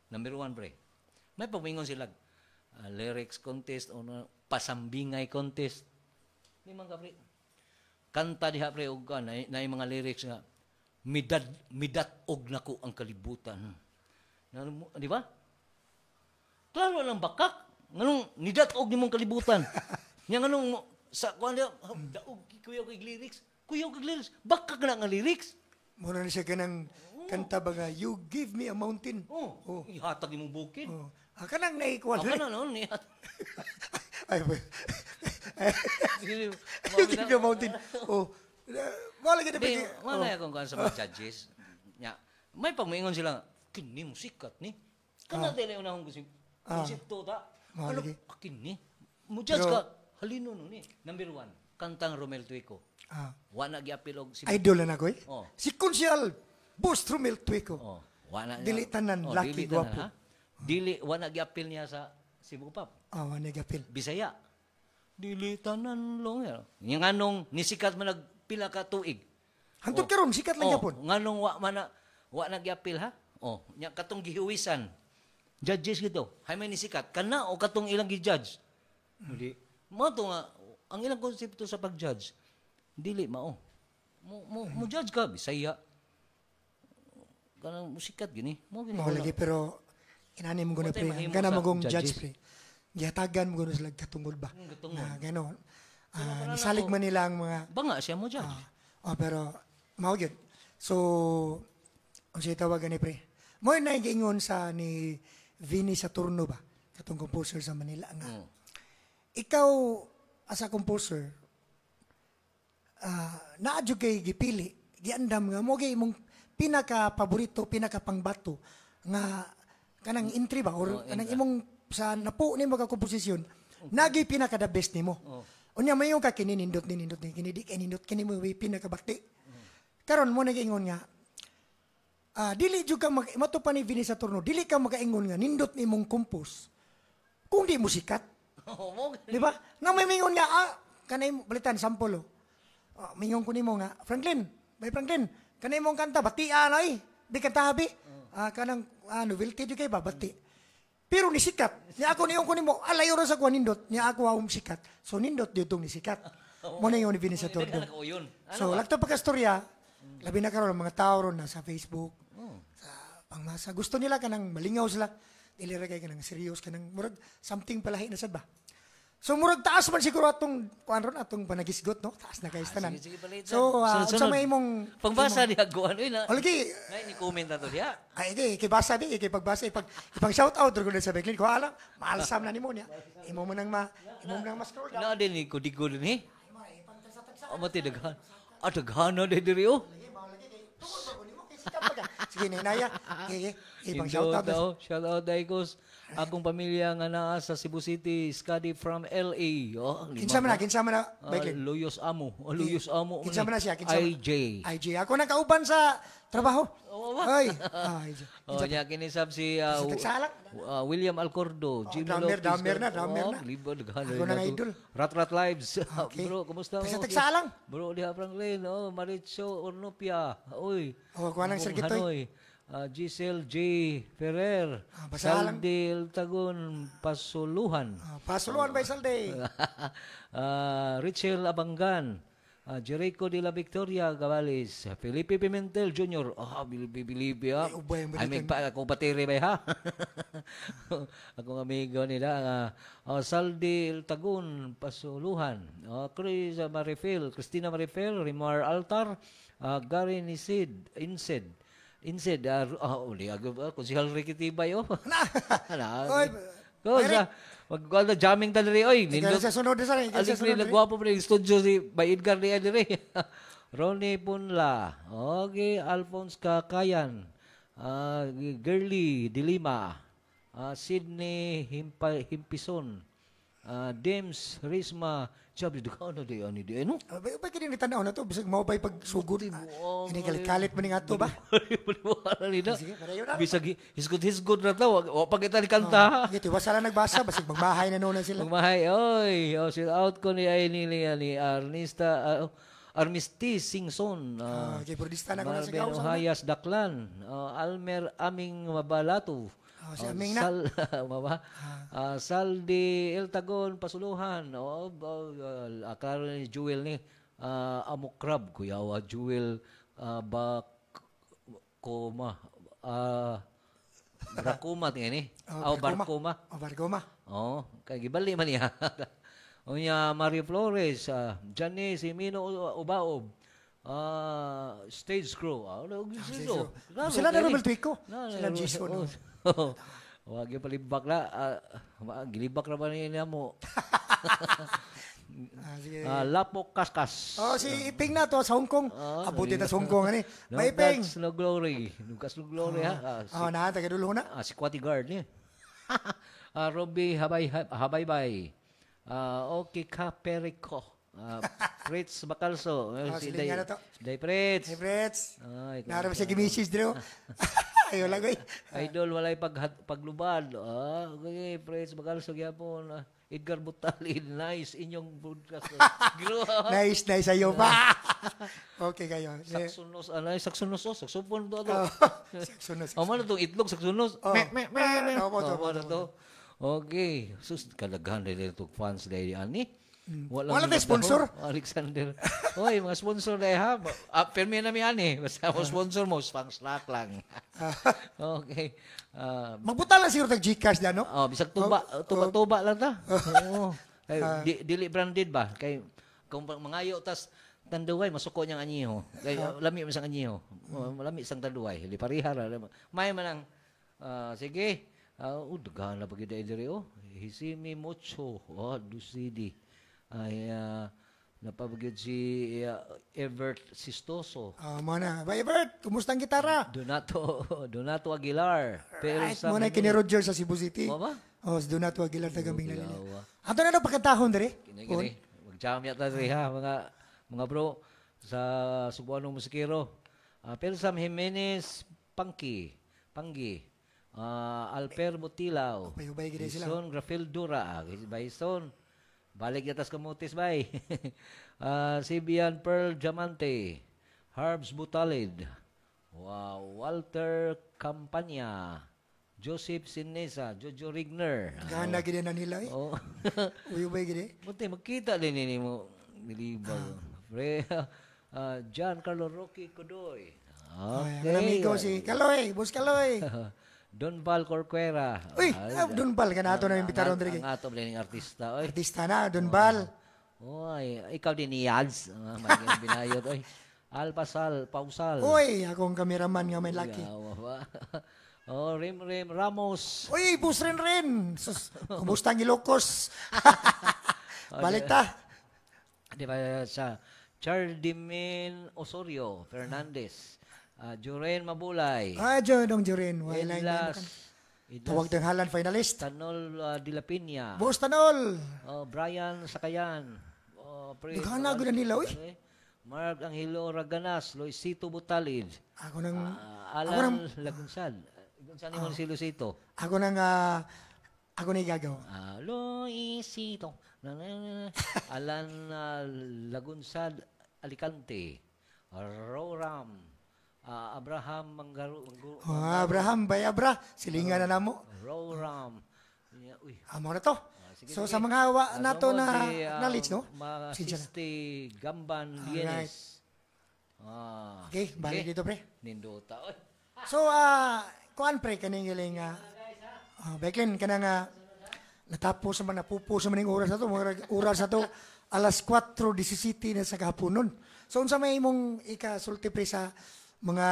Number 1 pre. May pagmingon sila lyrics contest o pasambingay contest. Ni mga pre. Kanta diha pre og na mga lyrics nga midat og nako ang kalibutan. Di ba? Klaro lang bakak. Nganong nidat og nimong kalibutan. Nya nganong sa kuan dia daog kuyaw kay lyrics. Kuyaw kay lyrics. Bakak na nga lyrics. Muna na siya kanang kanta ba nga, you give me a mountain. Oh. Ihatag imong bukid. Oh. Kanang naikuan. Kana noon ni. Ay, you give me a mountain. Oh. Wala ka na pwede. Wala akong kuan sa mga judges. Nya, may pagmingon sila, kini mo sikat ni. Kana dili una akong konsepto ta. Ano kini? Mo judge ka halino no ni. Number 1, kantang Romel Tuico. Wa na giapil og si idol na ko eh. Oh. Si Kunsyal Boss Romel Tuico. Oh, wa na dili tanan laki gwapo. Dili wa na giapil niya sa Cebu Pop. Wa na giapil. Bisaya. Dili tanan long. Yang anong nisikat man nagpila ka tuig. Hantod karon sikat lang gyapon. Nganong wa na giapil ha? Oh, nya katong gihuwisan. Judges gito. Hay may nisikat kana o katong ilang gi-judge. Dili. Mo to nga ang ilang konsepto sa pag-judge. Dili mao. Mo judge ka Bisaya. Kanang musikat gini. Mo lagi pero inani mo guna pre. Kana magong judge pre. Gihatagan mo guna sila katungod ba. Na gano. Nisalig man nila ang mga banga siya mo judge. Pero mao gyud. So unsay tawagan ni pre? Mo na giingon sa ni Vinny Saturno ba? Katong composer sa Manila nga. Ikaw as a composer naadyo kay gipili, giandam nga mo kay imong pinaka-paborito, pinaka-pangbato nga kanang entry ba or kanang imong sa napo nimo ka komposisyon nagi pinaka-the best nimo. Unya mayo ka kininindot ni kini di kinindot kini mo pinaka-bakti. Karon mo nag-ingon nga dili jud ka matupan ni Vinny Saturno, dili ka magaingon nga nindot nimong compose kung di mo sikat. Di ba? Nang may mingon nga kanay balitan sample mingon ko nimo nga Franklin kanay mong kanta batia na di kanta habi kanang novelty di kay ba bati pero ni sikat niya ako niyon ko nimo alayo ra sa kuan nindot niya ako wa sikat so nindot ditong ni sikat mo na yung ni Vinny Saturno so lakto pagkastorya labi na karon mga tao ron na sa Facebook sa pangmasa gusto nila kanang malingaw sila dili ra kay kanang serious kanang murag something palahi na sad ba. So murag taas man siguro atong kuan ron atong panagisgot no taas na kay tanan. So sa may imong pangbasa diha guan na. Lagi ni comment ato diha. Ay kay basa di kay pagbasa ipang shout out ro sa Becklin ko ala maalsam na nimo niya. Imo man nang ma-scroll down. Na din ni kudig ni. Amati daghan. Daghan na diri oh. Sige Naya. Ibang shout out. Shout out Daikos. Akong pamilya nga naa sa Cebu City, Skadi from LA. Kinsa man na Becklin. Luyos Amo. Kinsa man na siya, IJ. Ako nakauban sa trabaho. Ay. Nya kinisab si William Alcordo, Jimmy Lopez. Damer na. Libo daghan. Ako na idol. Rat Lives. Bro, kumusta mo? Sa Tagsalang. Bro, diha Franklin. Maricho Ornopia. Oy. Ako nang Sirgitoy. Giselle J. Ferrer, Saldil Tagun, Pasuluhan. Pasuluhan by Salde. Richel Abangan, Jericho de la Victoria Gavales, Felipe Pimentel Jr. Bilibi ha. Ay, may ako bateri ba ha? Akong amigo nila. Saldil Tagun, Pasuluhan. Chris Marifel, Christina Marifel, Rimar Altar, Gary Insed, uli, konsihal Ricky Tibay, oh. Oy, Ko sa magkuan jamming ta diri oy. ikaw sa sunod na sa ikaw sa Aling sunod. nagwapo pa rin studio si by Edgar ni diri. Ronnie Punla. Okay, Alphonse Kakayan. Girly Dilima. Sydney Himpison. Dems Risma. Sabi do ano di ani di ano? Ba kini ni tanaw na to bisag mao bay pagsugod. Ini kalit-kalit man ning ato ba? Sige, padayon na. Bisag hisgod na to. Wa pa kita ni kanta. Giti wasala nagbasa basig magbahay na nuna sila. Magmahay, oy. Shout out ko ni Armistice Singson. Okay, prodista na ko na Marben sigaw. Ohayas Daklan. Almer Aming Mabalato. Si Aming na. Saldi Eltagon Pasuluhan. Akaro ni Jewel ni Amukrab. Kuyawa Jewel Bakoma. Brakuma tingin ni. Barkoma. Barkoma. Oh, kay gibali man niya. Unya Mario Flores, Janice Simino Ubaob. Stage crew. Sila na Romel Tuico. Sila Jason. Wag yung palibak na. Gilibak na ba niya mo? Lapok Kaskas. Si Iping na to sa Hong Kong. Abuti na sa Hong Kong ani. May Iping. Nugas no glory. Nugas no glory ha. Na taga dulo na. Si Quati Guard niya. Robbie Habaybay. Okay Kaperico. Fritz Bacalso. Si Silingan na to. Day Fritz. Hey, Freds. Ay, Naram siya gimisis dito. Ayaw lang eh. Idol walay paglubad. Okay, Fritz Bacalso gyapon. Edgar Butalin, nice inyong broadcast. Nice ayaw pa. Okay kayo. Saksunos, saksupon to. Saksunos. Man itong itlog, saksunos. Opo. Okay. Sus, kalaghan dahil itong fans dahil ani. Wala tayo sponsor. Alexander. Oy, mga sponsor dahil ha. Permi na mi ani. Basta mo sponsor mo, spang slack lang. Okay. Magbuta lang siguro tag Gcash na, no? Bisag tuba lang ta. Oo. Dili branded ba? Kay kung mangayo tas tanduay masuko niyang anyiho. Kay lami man sang anyiho. Lami sang tanduay. Li parihar. May man ang sige. Daghan na pagid diri Hisimi Mocho. Dusidi. Ay napabagid si Evert Sistoso. Mana. Ba Evert, kumusta ang gitara? Donato Aguilar. Pero Right, muna kini Roger sa Cebu City. Ba? Si Donato Aguilar tagaming na nila. Ato na pagkatahon diri. Kini. Mag-jam yata diri ha mga bro sa Subuanong Musikero. Pero Sam Jimenez Panggi. Alper Butilaw. Ubay gid sila. Bison Rafael Dura. Bison. Balik yatas kamutis bay. Sibian Pearl Diamante. Harbs Butalid. Wow, Walter Campanya. Joseph Sinesa, Jojo Rigner. Gana gid na nila eh. Ubay gid. Buti magkita din ni mo nilibag. John Carlo Rocky Codoy. Okay. Amigo si Kaloy, Boss Kaloy. Don Val Corcuera. Uy, Don Val ka na ato na imbitaron diri. Ang ato din artista. Oy. Artista na, Don Val. Oy, ikaw din ni Yads. Maging binayot. Oy. Alpasal, Pausal. Uy, akong cameraman nga may laki. Rim Ramos. Uy, Boss Ren. Kumusta ang Ilocos? Balik ta. Di ba sa Chardimin Osorio Fernandez. Juren Mabulay. Dong Juren. Tawag ng Halan finalist. Tanol de la Piña. Boss Tanol. Brian Sakayan. Naghanag na nila, uy. Mark Angelo Raganas. Luisito Butalid. Ako nang... Alan Lagunsad. Saan mo si Luisito? Ako nang igagaw. Luisito. Alan Lagunsad Alicante. Roram. Abraham Mangaro. Abraham Bayabra. Silingan na namo. Roram. Uy. Amo na to. So sa mga hawa nato na knowledge, no? Sisti Gamban Lienes. Okay, balik dito, pre. Nindota. So, kuan pre, kaning giling, Beklin, kanang natapos naman, napupo sa maning oras na to, mga oras na to, alas 4:17 na sa gapunon. So unsa may imong ikasulti pre sa mga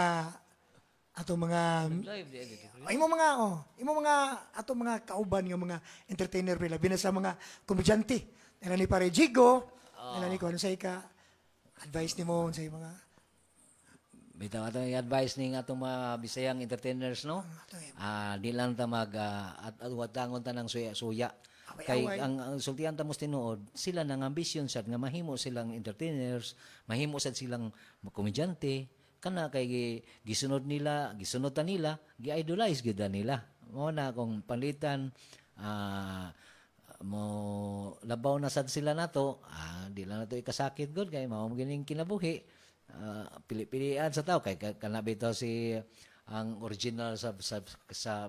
ato mga Live di edit. imo mga ato mga kauban nga mga entertainer pre labi na sa mga komedyante. Nila ni pare Jigo, nila ni ko ano sa ika advice nimo sa mga Bitaw ato i-advise ning atong mga Bisayang entertainers no. Di lang ta mag at watangon ta ng suya-suya. Kay Away-away. ang sultihan ta mos tinuod, sila nang ambisyon sad nga mahimo silang entertainers, mahimo sad silang komedyante, kana kay gisunod ta nila, gi-idolize gyud nila. Mao na kung palitan mo labaw na sad sila nato, di lang nato ikasakit gud kay mao gining kinabuhi. Pili-pilian sa tao kay kanabi to si ang original sa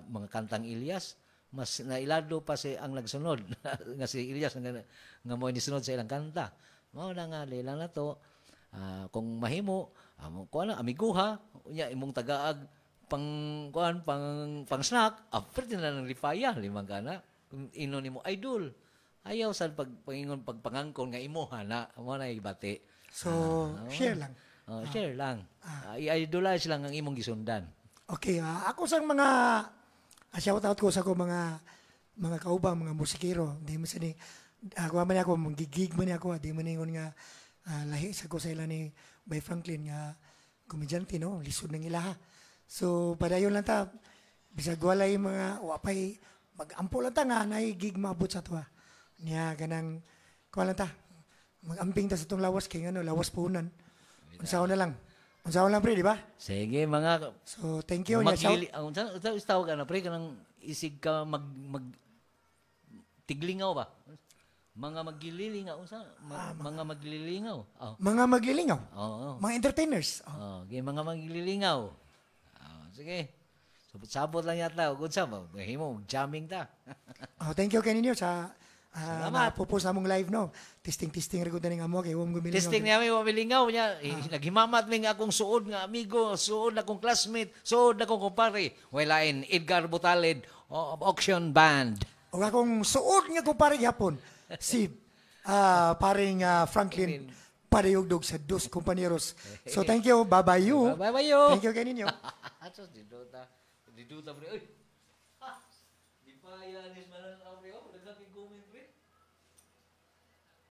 mga kantang Ilyas mas nailado pa si ang nagsunod nga si Ilyas nga mo ni sunod sa ilang kanta mao na nga lang na to kung mahimo kuan na amiguha unya imong tagaag pang snack after na ng rifaya limang kana kung ino nimo idol ayaw sad pagpangingon pagpangangkon nga imuha na mo na ibati share lang. Share lang. I-idolize lang ang imong gisundan. Okay, ako sang mga shout out ko sa ko mga kaubang, mga musikero. Di mo sini ako man ako magigig man ako, di man ingon nga lahi sa ko sa ila ni Bay Franklin nga komedyante no, lisod ng ilaha. So padayon lang ta bisag walay mga wapay mag-ampo lang ta nga nay gig maabot sa tuwa. Niya kanang kuha lang ta. Mag-amping ta sa tong lawas kay ngano lawas punan. Unsaon lang pre, di ba? Sige mga So thank you nya shout. Unsa tawag ano pre kanang isig ka mag tiglingaw ba? Mga maglililingaw unsa? Mga maglilingaw. Mga maglilingaw. Oo. Mga entertainers. Mga maglilingaw. Sige. Sabot lang yata ug unsa ba? Mahimo jamming ta. Thank you kaninyo sa Salamat. pupos na mong live no. Testing rin ko na nga mo kay wong gumilingaw. Testing niya may mabilingaw niya. Naghimamat mi nga akong suod nga amigo, suod akong classmate, suod akong kumpare. Walain Edgar Butalid of Auction Band. O akong suod nga ko pare gyapon si paring Franklin Padayugdog sa Dos Compañeros. So thank you. Bye-bye you. Bye-bye you. Thank you kaninyo. Atos di duta. Di duta pre.